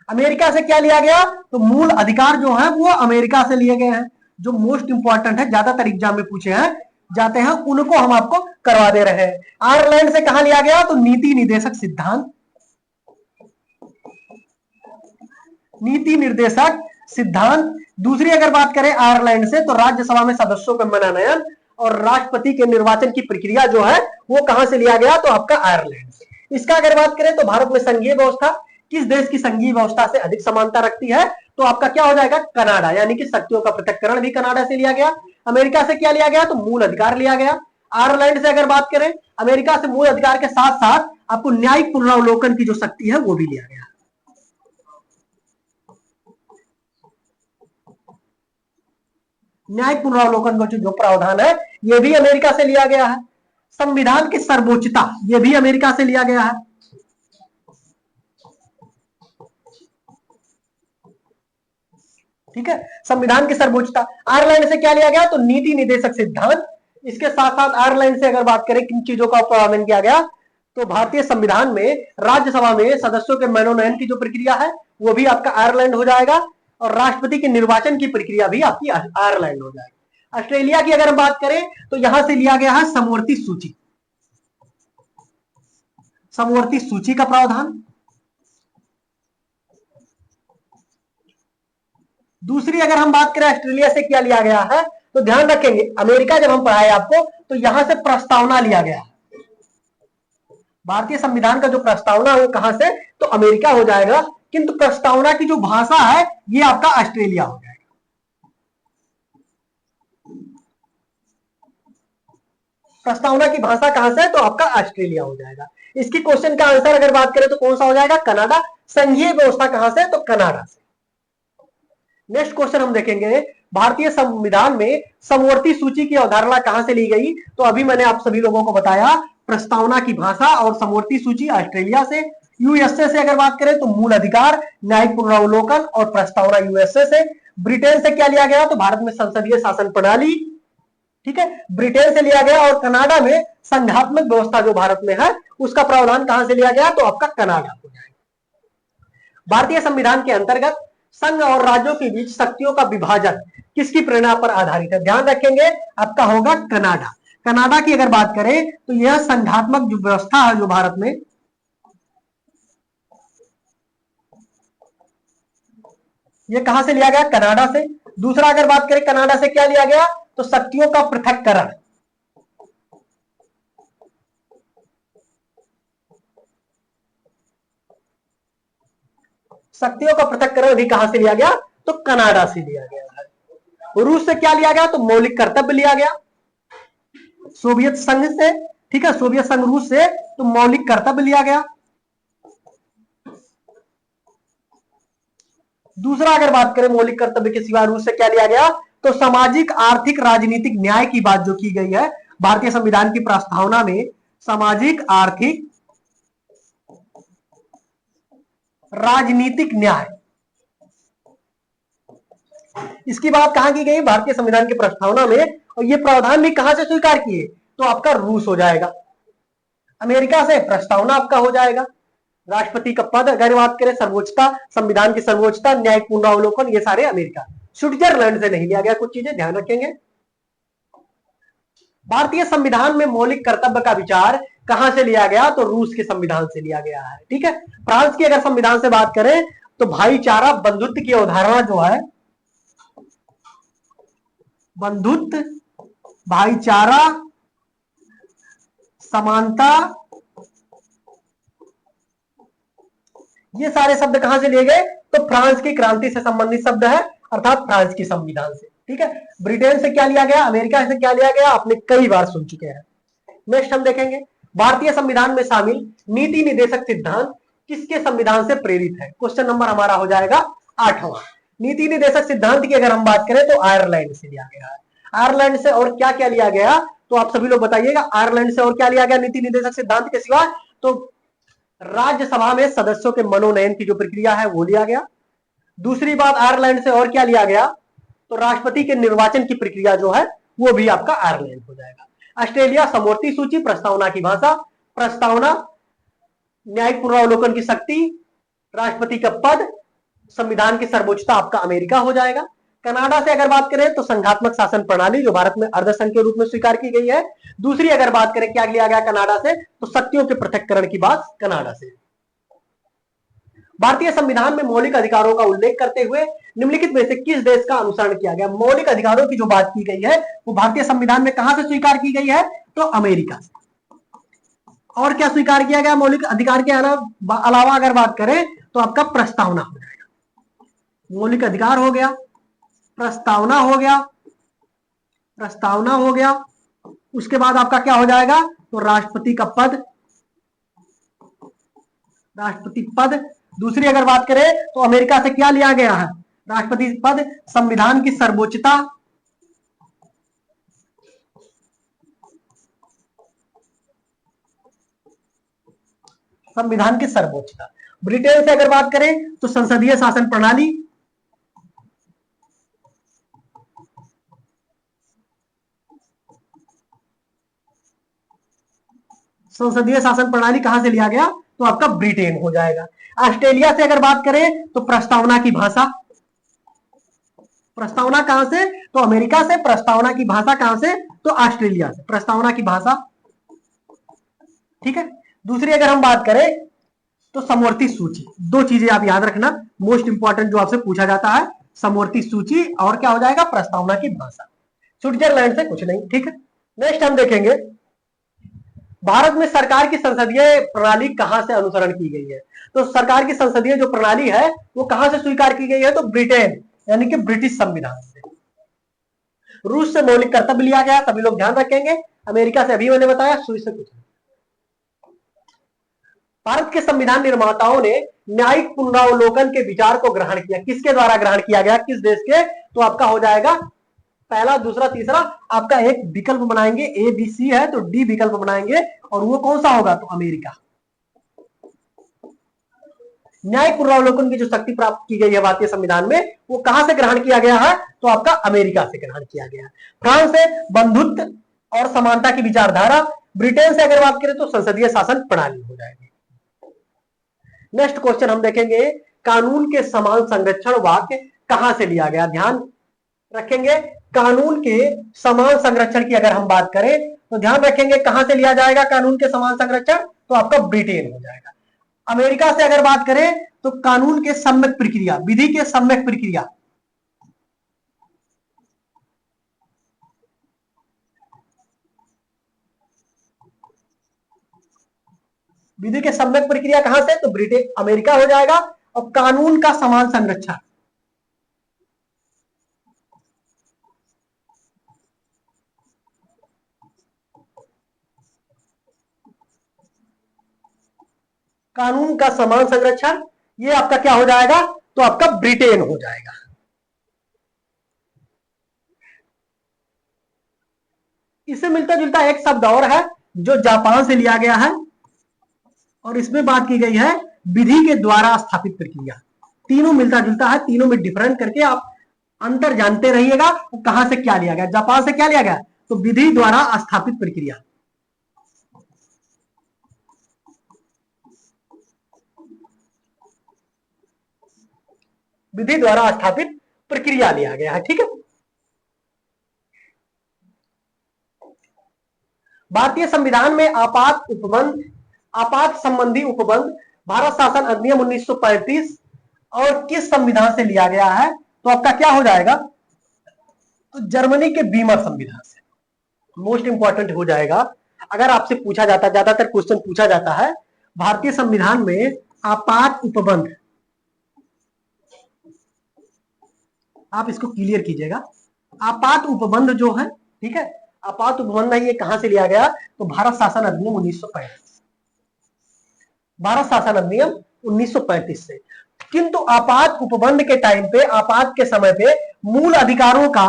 अमेरिका से क्या लिया गया, तो मूल अधिकार जो है वो अमेरिका से लिए गए हैं। जो मोस्ट इंपॉर्टेंट है, ज्यादातर एग्जाम में पूछे हैं जाते हैं, उनको हम आपको करवा दे रहे हैं। आयरलैंड से कहां लिया गया, तो नीति निर्देशक सिद्धांत, नीति निर्देशक सिद्धांत। दूसरी अगर बात करें आयरलैंड से, तो राज्यसभा में सदस्यों का मनोनयन और राष्ट्रपति के निर्वाचन की प्रक्रिया जो है वो कहां से लिया गया, तो आपका आयरलैंड से। इसका अगर बात करें तो भारत में संघीय व्यवस्था किस देश की संघीय व्यवस्था से अधिक समानता रखती है, तो आपका क्या हो जाएगा, कनाडा, यानी कि शक्तियों का पृथक्करण भी कनाडा से लिया गया। अमेरिका से क्या लिया गया, तो मूल अधिकार लिया गया। आयरलैंड से अगर बात करें, अमेरिका से मूल अधिकार के साथ साथ आपको न्यायिक पुनरावलोकन की जो शक्ति है वो भी लिया गया। न्यायिक पुनरावलोकन का जो प्रावधान है यह भी अमेरिका से लिया गया है। संविधान की सर्वोच्चता यह भी अमेरिका से लिया गया है। ठीक है, संविधान की सर्वोच्चता आयरलैंड से क्या लिया गया, तो नीति निर्देशक सिद्धांत। इसके साथ साथ आयरलैंड से अगर बात करें किन चीजों का प्रावधान किया गया, तो भारतीय संविधान में राज्यसभा में सदस्यों के मनोनयन की जो प्रक्रिया है वो भी आपका आयरलैंड हो जाएगा और राष्ट्रपति के निर्वाचन की प्रक्रिया भी आपकी आयरलैंड हो जाएगी। ऑस्ट्रेलिया की अगर हम बात करें तो यहां से लिया गया है समवर्ती सूची, समवर्ती सूची का प्रावधान। दूसरी अगर हम बात करें ऑस्ट्रेलिया से क्या लिया गया है, तो ध्यान रखेंगे अमेरिका जब हम पढ़ाए आपको तो यहां से प्रस्तावना लिया गया है। भारतीय संविधान का जो प्रस्तावना है वो कहां से, तो अमेरिका हो जाएगा, किंतु प्रस्तावना की जो भाषा है ये आपका ऑस्ट्रेलिया हो जाएगा। प्रस्तावना की भाषा कहां से, तो आपका ऑस्ट्रेलिया हो जाएगा। इसकी क्वेश्चन का आंसर अगर बात करें तो कौन सा हो जाएगा, कनाडा। संघीय व्यवस्था कहां से, तो कनाडा से। नेक्स्ट क्वेश्चन हम देखेंगे भारतीय संविधान में समवर्ती सूची की अवधारणा कहां से ली गई, तो अभी मैंने आप सभी लोगों को बताया प्रस्तावना की भाषा और समवर्ती सूची ऑस्ट्रेलिया से। यूएसए से अगर बात करें तो मूल अधिकार, न्यायिक पुनरावलोकन और प्रस्तावना यूएसए से। ब्रिटेन से क्या लिया गया, तो भारत में संसदीय शासन प्रणाली, ठीक है, ब्रिटेन से लिया गया। और कनाडा में संघात्मक व्यवस्था जो भारत में है उसका प्रावधान कहां से लिया गया, तो आपका कनाडा हो जाएगा। भारतीय संविधान के अंतर्गत संघ और राज्यों के बीच शक्तियों का विभाजन किसकी प्रेरणा पर आधारित है? ध्यान रखेंगे, आपका होगा कनाडा। कनाडा की अगर बात करें तो यह संघात्मक जो व्यवस्था है जो भारत में, ये कहां से लिया गया? कनाडा से। दूसरा अगर बात करें कनाडा से क्या लिया गया, तो शक्तियों का पृथक्करण। शक्तियों का पृथक्करण भी कहां से लिया गया? तो कनाडा से लिया गया है। रूस से क्या लिया गया? तो मौलिक कर्तव्य लिया गया सोवियत संघ से, ठीक है, सोवियत संघ रूस से तो मौलिक कर्तव्य लिया गया। दूसरा अगर बात करें मौलिक कर्तव्य के सिवा रूस से क्या लिया गया, तो सामाजिक आर्थिक राजनीतिक न्याय की बात जो की गई है भारतीय संविधान की प्रस्तावना में, सामाजिक आर्थिक राजनीतिक न्याय, इसकी बात कहां की गई? भारतीय संविधान की प्रस्तावना में। और ये प्रावधान भी कहां से स्वीकार किए? तो आपका रूस हो जाएगा। अमेरिका से प्रस्तावना आपका हो जाएगा। राष्ट्रपति का पद अगर बात करें, सर्वोच्चता, संविधान की सर्वोच्चता, न्यायिक पुनरावलोकन, ये सारे अमेरिका। स्विट्जरलैंड से नहीं लिया गया, कुछ चीजें ध्यान रखेंगे। भारतीय संविधान में मौलिक कर्तव्य का विचार कहां से लिया गया? तो रूस के संविधान से लिया गया है, ठीक है। फ्रांस की अगर संविधान से बात करें तो भाईचारा बंधुत्व की अवधारणा जो है, बंधुत्व, भाईचारा, समानता, ये सारे शब्द कहां से लिए गए? तो फ्रांस की क्रांति से संबंधित शब्द है, अर्थात फ्रांस की संविधान से, ठीक है। ब्रिटेन से क्या लिया गया? अमेरिका से क्या लिया गया? आपने कई बार सुन चुके हैं। नेक्स्ट हम देखेंगे, भारतीय संविधान में शामिल नीति निर्देशक सिद्धांत किसके संविधान से प्रेरित है? क्वेश्चन नंबर हमारा हो जाएगा 8वां। नीति निर्देशक सिद्धांत की अगर हम बात करें तो आयरलैंड से लिया गया है। आयरलैंड से और क्या क्या लिया गया? तो आप सभी लोग बताइएगा, आयरलैंड से और क्या लिया गया नीति निर्देशक सिद्धांत के सिवा? तो राज्यसभा में सदस्यों के मनोनयन की जो प्रक्रिया है वो लिया गया। दूसरी बात, आयरलैंड से और क्या लिया गया? तो राष्ट्रपति के निर्वाचन की प्रक्रिया जो है वो भी आपका आयरलैंड हो जाएगा। ऑस्ट्रेलिया, समवर्ती सूची, प्रस्तावना की भाषा, प्रस्तावना, न्यायिक पुनरावलोकन की शक्ति, राष्ट्रपति का पद, संविधान की सर्वोच्चता आपका अमेरिका हो जाएगा। कनाडा से अगर बात करें तो संघात्मक शासन प्रणाली जो भारत में अर्धसंघ के रूप में स्वीकार की गई है। दूसरी अगर बात करें क्या लिया गया कनाडा से, तो शक्तियों के पृथक्करण की बात कनाडा से। भारतीय संविधान में मौलिक अधिकारों का उल्लेख करते हुए निम्नलिखित में से किस देश का अनुसरण किया गया? मौलिक अधिकारों की जो बात की गई है वो भारतीय संविधान में कहां से स्वीकार की गई है? तो अमेरिका से। और क्या स्वीकार किया गया मौलिक अधिकार के अलावा अगर बात करें तो आपका प्रस्तावना हो जाएगा। मौलिक अधिकार हो गया, प्रस्तावना हो गया, प्रस्तावना हो गया, उसके बाद आपका क्या हो जाएगा? तो राष्ट्रपति का पद, राष्ट्रपति पद। दूसरी अगर बात करें तो अमेरिका से क्या लिया गया है? राष्ट्रपति पद, संविधान की सर्वोच्चता, संविधान की सर्वोच्चता। ब्रिटेन से अगर बात करें तो संसदीय शासन प्रणाली, संसदीय शासन प्रणाली कहां से लिया गया? तो आपका ब्रिटेन हो जाएगा। ऑस्ट्रेलिया से अगर बात करें तो प्रस्तावना की भाषा, प्रस्तावना कहां से? तो अमेरिका से। प्रस्तावना की भाषा कहां से? तो ऑस्ट्रेलिया से, प्रस्तावना की भाषा, ठीक है। दूसरी अगर हम बात करें तो समवर्ती सूची। दो चीजें आप याद रखना, मोस्ट इंपॉर्टेंट जो आपसे पूछा जाता है, समवर्ती सूची और क्या हो जाएगा? प्रस्तावना की भाषा। स्विट्जरलैंड से कुछ नहीं, ठीक है। नेक्स्ट हम देखेंगे, भारत में सरकार की संसदीय प्रणाली कहां से अनुसरण की गई है? तो सरकार की संसदीय जो प्रणाली है वो कहां से स्वीकार की गई है? तो ब्रिटेन यानी कि ब्रिटिश संविधान से। रूस से मौलिक कर्तव्य लिया गया, सभी लोग ध्यान रखेंगे। अमेरिका से अभी मैंने बताया, स्विस से कुछ नहीं। भारत के संविधान निर्माताओं ने न्यायिक पुनरावलोकन के विचार को ग्रहण किया, किसके द्वारा ग्रहण किया गया? किस देश के? तो आपका हो जाएगा पहला, दूसरा, तीसरा, आपका एक विकल्प बनाएंगे, ए बी सी है तो डी विकल्प बनाएंगे, और वो कौन सा होगा? तो अमेरिका। न्यायिक पुनरावलोकन की जो शक्ति प्राप्त की गई है भारतीय संविधान में वो कहां से ग्रहण किया गया है? तो आपका अमेरिका से ग्रहण किया गया। फ्रांस से बंधुत्व और समानता की विचारधारा। ब्रिटेन से अगर बात करें तो संसदीय शासन प्रणाली हो जाएगी। नेक्स्ट क्वेश्चन हम देखेंगे, कानून के समान संरक्षण वाक्य कहां से लिया गया? ध्यान रखेंगे, कानून के समान संरक्षण की अगर हम बात करें तो ध्यान रखेंगे कहां से लिया जाएगा कानून के समान संरक्षण? तो आपका ब्रिटेन हो जाएगा। अमेरिका से अगर बात करें तो कानून के सम्यक प्रक्रिया, विधि के सम्यक प्रक्रिया, विधि के सम्यक प्रक्रिया कहां से? तो ब्रिटेन, अमेरिका हो जाएगा। और कानून का समान संरक्षण, कानून का समान संरक्षण ये आपका क्या हो जाएगा? तो आपका ब्रिटेन हो जाएगा। इससे मिलता जुलता एक शब्द और है जो जापान से लिया गया है और इसमें बात की गई है विधि के द्वारा स्थापित प्रक्रिया। तीनों मिलता जुलता है, तीनों में डिफरेंट करके आप अंतर जानते रहिएगा कहां से क्या लिया गया। जापान से क्या लिया गया? तो विधि द्वारा स्थापित प्रक्रिया। विधि द्वारा स्थापित प्रक्रिया लिया गया है। ठीक है, भारतीय संविधान में आपात उपबंध, आपात संबंधी उपबंध भारत शासन अधिनियम 1935 और किस संविधान से लिया गया है? तो आपका क्या हो जाएगा? तो जर्मनी के बीमर संविधान से। मोस्ट इंपॉर्टेंट हो जाएगा, अगर आपसे पूछा जाता, ज्यादातर क्वेश्चन पूछा जाता है भारतीय संविधान में आपात उपबंध, आप इसको क्लियर कीजिएगा। आपात उपबंध जो है, ठीक है, आपात उपबंध है, ये कहां से लिया गया? तो भारत शासन अधिनियम 1935, भारत शासन अधिनियम 1935 से। किंतु आपात उपबंध के टाइम पे, आपात के समय पे मूल अधिकारों का,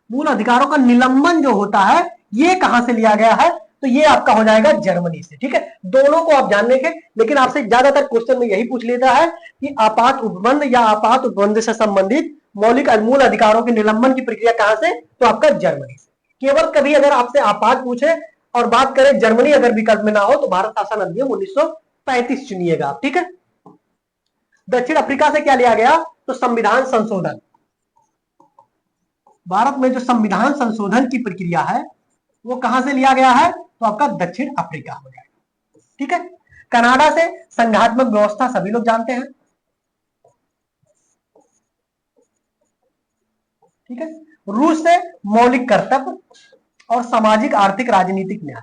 मूल अधिकारों का निलंबन जो होता है ये कहां से लिया गया है? तो ये आपका हो जाएगा जर्मनी से। ठीक है, दोनों को आप जान लेंगे, लेकिन आपसे ज्यादातर क्वेश्चन में यही पूछ लेता है कि आपात उपबंध या आपात उपबंध से संबंधित मौलिक मूल अधिकारों के निलंबन की प्रक्रिया कहां से? तो आपका जर्मनी से। केवल कभी अगर आपसे आपात पूछे और बात करें जर्मनी अगर विकल्प में ना हो तो भारत शासन अधिनियम 1935 चुनिएगा आप। ठीक है, दक्षिण अफ्रीका से क्या लिया गया? तो संविधान संशोधन। भारत में जो संविधान संशोधन की प्रक्रिया है वो कहां से लिया गया है? तो आपका दक्षिण अफ्रीका हो जाएगा। ठीक है, कनाडा से संघात्मक व्यवस्था सभी लोग जानते हैं। ठीक है, रूस से मौलिक कर्तव्य और सामाजिक आर्थिक राजनीतिक न्याय,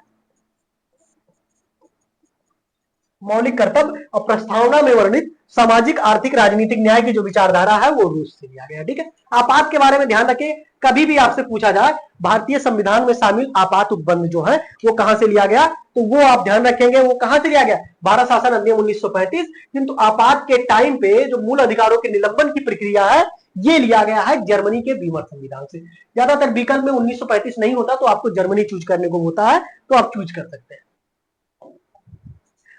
मौलिक कर्तव्य और प्रस्तावना में वर्णित सामाजिक आर्थिक राजनीतिक न्याय की जो विचारधारा है वो रूस से लिया गया। ठीक है, आपात के बारे में ध्यान रखें, कभी भी आपसे पूछा जाए भारतीय संविधान में शामिल आपात उपबंध जो है वो कहां से लिया गया, तो वो आप ध्यान रखेंगे वो कहां से लिया गया? भारत शासन अधिनियम 1935। किंतु आपात के टाइम पे जो मूल अधिकारों के निलंबन की प्रक्रिया है ये लिया गया है जर्मनी के बीमर संविधान से। ज्यादातर विकल्प में 1935 नहीं होता तो आपको जर्मनी चूज करने को होता है, तो आप चूज कर सकते हैं।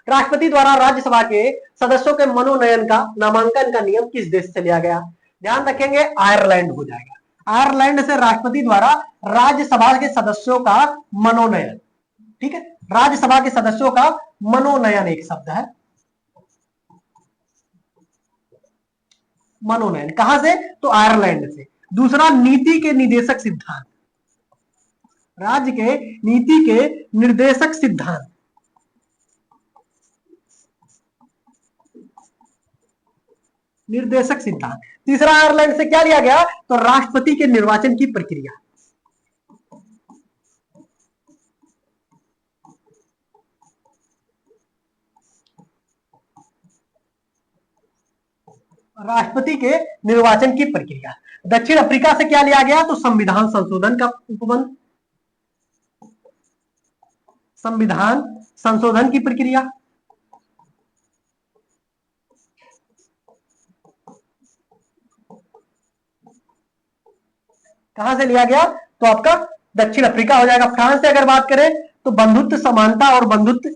राष्ट्रपति द्वारा राज्यसभा के सदस्यों के मनोनयन का, नामांकन का नियम किस देश से लिया गया? ध्यान रखेंगे आयरलैंड हो जाएगा। आयरलैंड से राष्ट्रपति द्वारा राज्यसभा के सदस्यों का मनोनयन। ठीक है, राज्यसभा के सदस्यों का मनोनयन एक शब्द है, मनोनयन कहां से? तो आयरलैंड से। दूसरा, नीति के निदेशक सिद्धांत, राज्य के नीति के निर्देशक सिद्धांत, निर्देशक सिद्धांत। तीसरा, आयरलैंड से क्या लिया गया? तो राष्ट्रपति के निर्वाचन की प्रक्रिया, राष्ट्रपति के निर्वाचन की प्रक्रिया। दक्षिण अफ्रीका से क्या लिया गया? तो संविधान संशोधन का उपबंध, संविधान संशोधन की प्रक्रिया। कहां से लिया गया? तो आपका दक्षिण अफ्रीका हो जाएगा। फ्रांस से अगर बात करें तो बंधुत्व, समानता और बंधुत्व,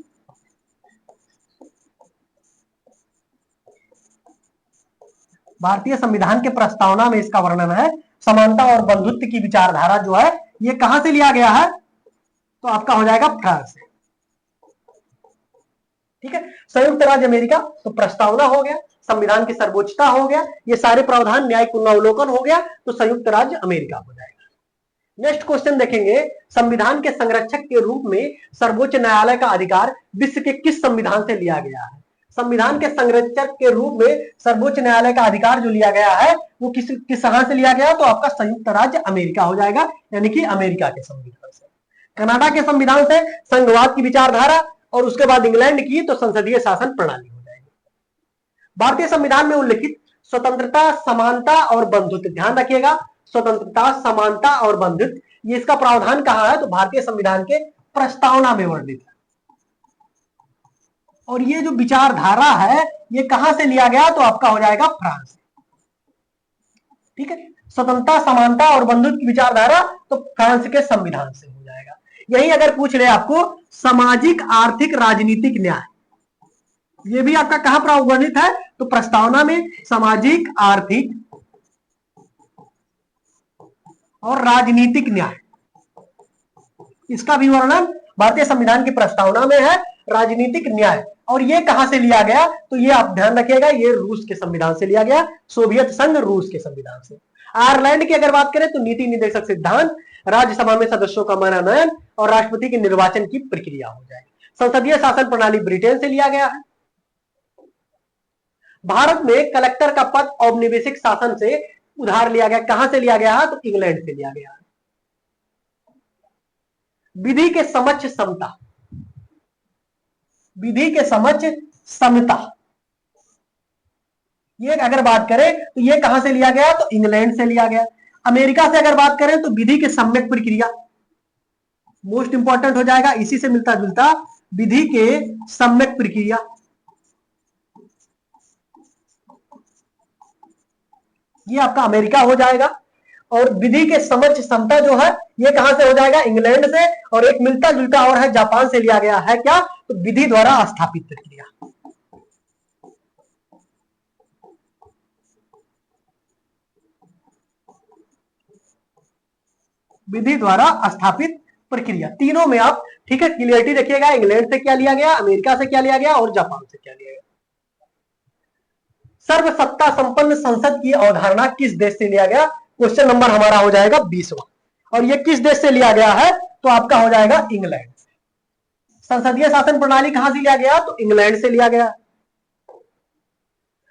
भारतीय संविधान के प्रस्तावना में इसका वर्णन है। समानता और बंधुत्व की विचारधारा जो है ये कहां से लिया गया है? तो आपका हो जाएगा फ्रांस से। ठीक है, संयुक्त राज्य अमेरिका तो प्रस्तावना हो गया, संविधान की सर्वोच्चता हो गया, ये सारे प्रावधान न्यायिक पुनरावलोकन हो गया, तो संयुक्त राज्य अमेरिका हो जाएगा। नेक्स्ट क्वेश्चन देखेंगे, संविधान के संरक्षक के रूप में सर्वोच्च न्यायालय का अधिकार विश्व के किस संविधान से लिया गया है? संविधान के संरक्षक के रूप में सर्वोच्च न्यायालय का अधिकार जो लिया गया है वो किस कहां से लिया गया? तो आपका संयुक्त राज्य अमेरिका हो जाएगा, यानी कि अमेरिका के संविधान से। कनाडा के संविधान से संघवाद की विचारधारा, और उसके बाद इंग्लैंड की तो संसदीय शासन प्रणाली हो जाएगी। भारतीय संविधान में उल्लिखित स्वतंत्रता, समानता और बंधुत्व, ध्यान रखिएगा, स्वतंत्रता, समानता और बंधुत्व, ये इसका प्रावधान कहां है? तो भारतीय संविधान के प्रस्तावना में वर्णित है। और ये जो विचारधारा है ये कहां से लिया गया? तो आपका हो जाएगा फ्रांस से। ठीक है, स्वतंत्रता, समानता और बंधुत्व की विचारधारा तो फ्रांस के संविधान से हो जाएगा। यही अगर पूछ ले आपको सामाजिक, आर्थिक, राजनीतिक न्याय, ये भी आपका कहां प्रावधानित है? तो प्रस्तावना में सामाजिक, आर्थिक और राजनीतिक न्याय, इसका भी वर्णन भारतीय संविधान की प्रस्तावना में है। राजनीतिक न्याय, और ये कहां से लिया गया? तो ये आप ध्यान रखिएगा, ये रूस के संविधान से लिया गया, सोवियत संघ रूस के संविधान से। आयरलैंड की अगर बात करें तो नीति निर्देशक सिद्धांत, राज्यसभा में सदस्यों का मनोनयन और राष्ट्रपति के निर्वाचन की प्रक्रिया हो जाएगी। संसदीय शासन प्रणाली ब्रिटेन से लिया गया है। भारत में कलेक्टर का पद औपनिवेशिक शासन से उधार लिया गया, कहां से लिया गया है? तो इंग्लैंड से लिया गया है। विधि के समक्ष समता, विधि के समक्ष समता, ये अगर बात करें तो ये कहां से लिया गया? तो इंग्लैंड से लिया गया। अमेरिका से अगर बात करें तो विधि के सम्यक प्रक्रिया, मोस्ट इंपॉर्टेंट हो जाएगा, इसी से मिलता जुलता, विधि के सम्यक प्रक्रिया, ये आपका अमेरिका हो जाएगा। और विधि के समक्ष समता जो है ये कहां से हो जाएगा? इंग्लैंड से। और एक मिलता जुलता और है, जापान से लिया गया है, क्या? तो विधि द्वारा स्थापित प्रक्रिया, विधि द्वारा स्थापित प्रक्रिया, तीनों में आप ठीक है क्लियरिटी रखिएगा, इंग्लैंड से क्या लिया गया, अमेरिका से क्या लिया गया और जापान से क्या लिया गया। सर्वसत्ता संपन्न संसद की अवधारणा किस देश से लिया गया? क्वेश्चन नंबर हमारा हो जाएगा 20वां, और ये किस देश से लिया गया है? तो आपका हो जाएगा इंग्लैंड। संसदीय शासन प्रणाली कहां से लिया गया? तो इंग्लैंड से लिया गया।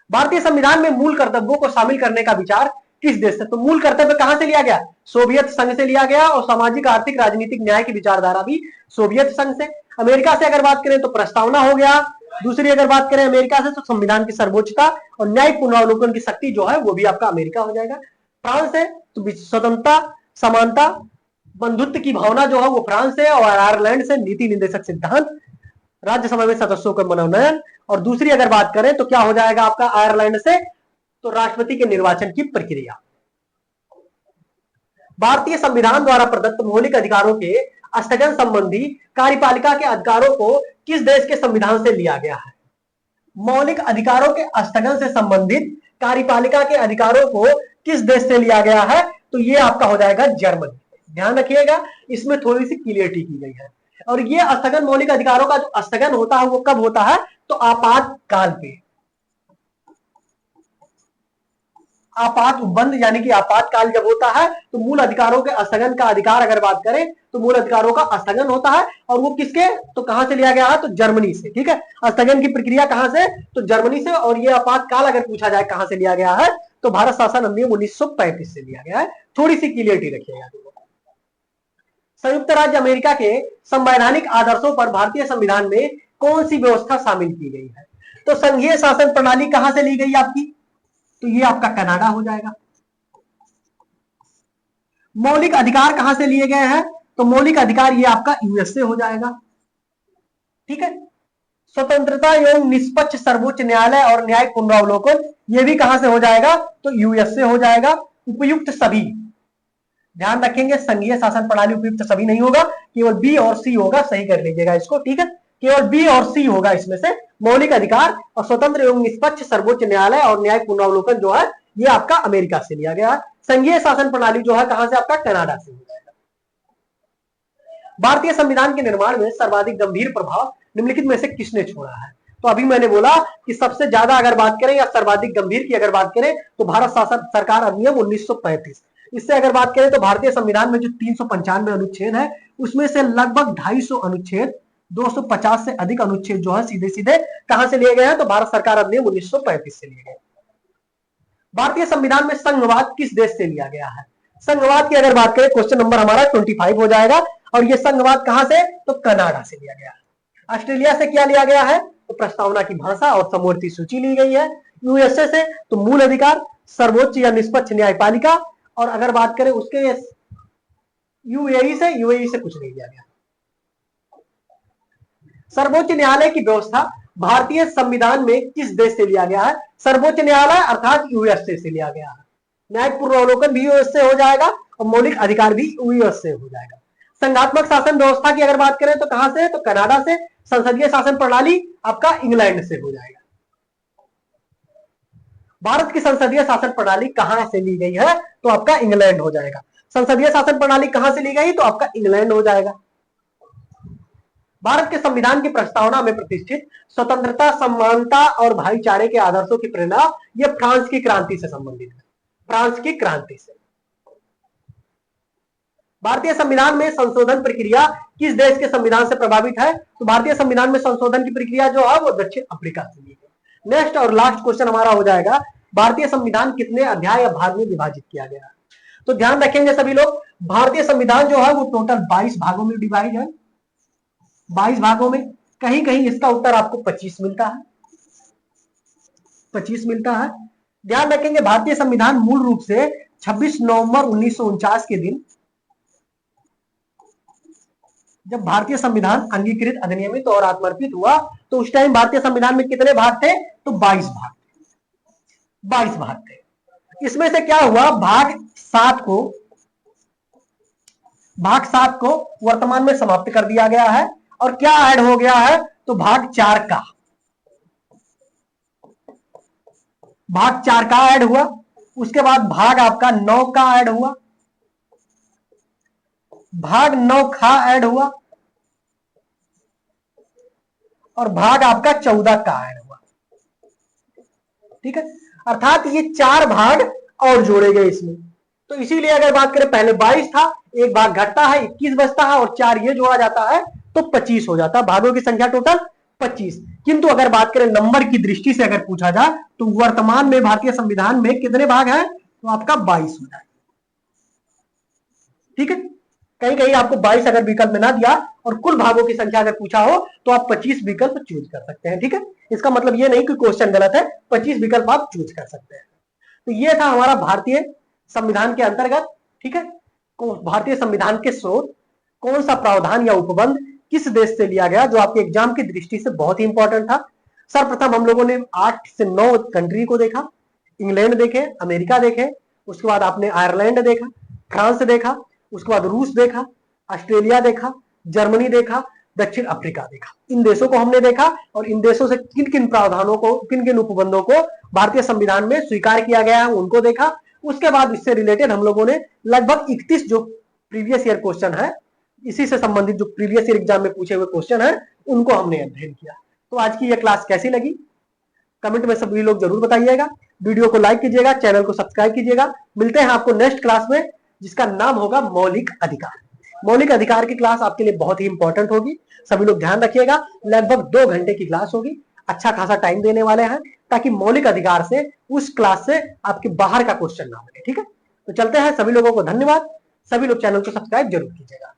भारतीय संविधान में मूल कर्तव्यों को शामिल करने का विचार किस देश से? तो मूल कर्तव्य कहां से लिया गया? सोवियत संघ से लिया गया। और सामाजिक, आर्थिक, राजनीतिक न्याय की विचारधारा भी सोवियत संघ से। अमेरिका से अगर बात करें तो प्रस्तावना हो गया। दूसरी अगर बात करें अमेरिका से तो संविधान की सर्वोच्चता और न्यायिक पुनरावलोकन की शक्ति जो है वो भी आपका अमेरिका हो जाएगा। फ्रांस है तो स्वतंत्रता, समानता, बंधुत्व की भावना जो है वो फ्रांस से। और आयरलैंड से नीति निर्देशक सिद्धांत, राज्यसभा में सदस्यों का मनोनयन। और दूसरी अगर बात करें तो क्या हो जाएगा आपका आयरलैंड से? तो राष्ट्रपति के निर्वाचन की प्रक्रिया। भारतीय संविधान द्वारा प्रदत्त मौलिक अधिकारों के स्थगन संबंधी कार्यपालिका के अधिकारों को किस देश के संविधान से लिया गया है? मौलिक अधिकारों के स्थगन से संबंधित कार्यपालिका के अधिकारों को किस देश से लिया गया है? तो ये आपका हो जाएगा जर्मनी। ध्यान रखिएगा, इसमें थोड़ी सी क्लियरिटी की गई है। और ये स्थगन, मौलिक अधिकारों का जो स्थगन होता है वो कब होता है? तो आपातकाल पे, आपात उपबंध यानी कि आपातकाल जब होता है तो मूल अधिकारों के स्थगन का अधिकार अगर बात करें तो मूल अधिकारों का स्थगन होता है। और वो किसके? तो कहां से लिया गया है? तो जर्मनी से। ठीक है, स्थगन की प्रक्रिया कहां से? तो जर्मनी से। और ये आपातकाल अगर पूछा जाए कहां से लिया गया है तो भारत शासन अधिनियम 1935 से लिया गया है। थोड़ी सी क्लियरिटी रखिएगा। संयुक्त राज्य अमेरिका के संवैधानिक आदर्शों पर भारतीय संविधान में कौन सी व्यवस्था शामिल की गई है? तो संघीय शासन प्रणाली कहां से ली गई आपकी? तो ये आपका कनाडा हो जाएगा। मौलिक अधिकार कहां से लिए गए हैं? तो मौलिक अधिकार ये आपका यूएस से हो जाएगा। ठीक है, स्वतंत्रता एवं निष्पक्ष सर्वोच्च न्यायालय और न्यायिक पुनरावलोकन ये भी कहां से हो जाएगा? तो यूएस से हो जाएगा। उपयुक्त सभी, ध्यान रखेंगे संघीय शासन प्रणाली उपयुक्त सभी नहीं होगा, केवल बी और सी होगा, सही कर लीजिएगा इसको। ठीक है, केवल बी और सी होगा इसमें से। मौलिक अधिकार और स्वतंत्र एवं निष्पक्ष सर्वोच्च न्यायालय और न्यायिक पुनरावलोकन जो है ये आपका अमेरिका से लिया गया। संघीय शासन प्रणाली जो है कहां से? आपका कनाडा से हो जाएगा। भारतीय संविधान के निर्माण में सर्वाधिक गंभीर प्रभाव निम्नलिखित में से किसने छोड़ा है? तो अभी मैंने बोला कि सबसे ज्यादा अगर बात करें या सर्वाधिक गंभीर की अगर बात करें तो भारत शासन सरकार अधिनियम 1935। इससे अगर बात करें तो भारतीय संविधान में जो 395 अनुच्छेद है उसमें से लगभग 250 अनुच्छेद 250 से अधिक अनुच्छेद जो है सीधे सीधे कहां से लिए गए हैं? तो भारत सरकार अधिनियम 1935 से लिए गए। भारतीय संविधान में संघवाद किस देश से लिया गया है? संघवाद की अगर बात करें क्वेश्चन नंबर हमारा 25 हो जाएगा और ये संघवाद कहां से? तो कनाडा से लिया गया है। ऑस्ट्रेलिया से क्या लिया गया है? तो प्रस्तावना की भाषा और समवर्ती सूची ली गई है। यूएसए से तो मूल अधिकार, सर्वोच्च या निष्पक्ष न्यायपालिका, और अगर बात करें उसके यूएई से कुछ नहीं लिया गया। सर्वोच्च न्यायालय की व्यवस्था भारतीय संविधान में किस देश से लिया गया है? सर्वोच्च न्यायालय अर्थात यूएसए से लिया गया है। न्यायिक पूर्वावलोकन भी यूएस से हो जाएगा और मौलिक अधिकार भी यूएस से हो जाएगा। संघात्मक शासन व्यवस्था की अगर बात करें तो कहां से? तो कनाडा से। संसदीय शासन प्रणाली आपका इंग्लैंड से हो जाएगा। भारत की संसदीय शासन प्रणाली कहां से ली गई है? तो आपका इंग्लैंड हो जाएगा। संसदीय शासन प्रणाली कहां से ली गई? तो आपका इंग्लैंड हो जाएगा। भारत के संविधान की प्रस्तावना में प्रतिष्ठित स्वतंत्रता, समानता और भाईचारे के आदर्शों की प्रेरणा यह फ्रांस की क्रांति से संबंधित है। फ्रांस की क्रांति से। भारतीय संविधान में संशोधन प्रक्रिया किस देश के संविधान से प्रभावित है? तो भारतीय संविधान में संशोधन की प्रक्रिया जो है वो दक्षिण अफ्रीका से ली है। नेक्स्ट और लास्ट क्वेश्चन हमारा हो जाएगा, भारतीय संविधान कितने अध्याय या भाग में विभाजित किया गया है? तो ध्यान रखेंगे सभी लोग, भारतीय संविधान जो है वो टोटल 22 भागों में डिवाइड है। 22 भागों में कहीं कहीं इसका उत्तर आपको 25 मिलता है। 25 मिलता है। ध्यान रखेंगे भारतीय संविधान मूल रूप से 26 नवंबर 1949 के दिन जब भारतीय संविधान अंगीकृत, अधिनियमित और आत्मर्पित हुआ तो उस टाइम भारतीय संविधान में कितने भाग थे? तो 22 भाग थे। 22 भाग थे। इसमें से क्या हुआ, भाग 7 को वर्तमान में समाप्त कर दिया गया है और क्या ऐड हो गया है? तो भाग 4 का ऐड हुआ। उसके बाद भाग आपका 9 का ऐड हुआ, भाग 9 खा ऐड हुआ और भाग आपका 14 का ऐड हुआ। ठीक है, अर्थात ये 4 भाग और जोड़े गए इसमें। तो इसीलिए अगर बात करें पहले 22 था, एक भाग घटता है 21 बचता है और 4 ये जोड़ा जाता है तो 25 हो जाता है। भागों की संख्या टोटल 25। किंतु अगर बात करें नंबर की दृष्टि से अगर पूछा जाए तो वर्तमान में भारतीय संविधान में कितने भाग हैं? तो आपका 22 हो जाएगा। ठीक है, कहीं कहीं आपको 22 अगर विकल्प में ना दिया और कुल भागों की संख्या अगर पूछा हो तो आप 25 विकल्प चूज कर सकते हैं। ठीक है, इसका मतलब ये नहीं कि क्वेश्चन गलत है, 25 विकल्प आप चूज कर सकते हैं। तो ये था हमारा भारतीय संविधान के अंतर्गत। ठीक है, भारतीय संविधान के स्रोत, कौन सा प्रावधान या उपबंध किस देश से लिया गया, जो आपके एग्जाम की दृष्टि से बहुत ही इंपॉर्टेंट था। सर्वप्रथम हम लोगों ने 8 से 9 कंट्री को देखा, इंग्लैंड देखे, अमेरिका देखे, उसके बाद आपने आयरलैंड देखा, फ्रांस देखा, उसके बाद रूस देखा, ऑस्ट्रेलिया देखा, जर्मनी देखा, दक्षिण अफ्रीका देखा। इन देशों को हमने देखा और इन देशों से किन किन प्रावधानों को, किन किन उपबंधों को भारतीय संविधान में स्वीकार किया गया है उनको देखा। उसके बाद इससे रिलेटेड हम लोगों ने लगभग 31 जो प्रीवियस ईयर क्वेश्चन है, इसी से संबंधित जो प्रीवियस ईयर एग्जाम में पूछे हुए क्वेश्चन है उनको हमने अध्ययन किया। तो आज की यह क्लास कैसी लगी कमेंट में सभी लोग जरूर बताइएगा। वीडियो को लाइक कीजिएगा, चैनल को सब्सक्राइब कीजिएगा। मिलते हैं आपको नेक्स्ट क्लास में जिसका नाम होगा मौलिक अधिकार। मौलिक अधिकार की क्लास आपके लिए बहुत ही इंपॉर्टेंट होगी, सभी लोग ध्यान रखिएगा। लगभग 2 घंटे की क्लास होगी, अच्छा खासा टाइम देने वाले हैं ताकि मौलिक अधिकार से उस क्लास से आपके बाहर का क्वेश्चन ना बने। ठीक है, तो चलते हैं। सभी लोगों को धन्यवाद। सभी लोग चैनल को सब्सक्राइब जरूर कीजिएगा।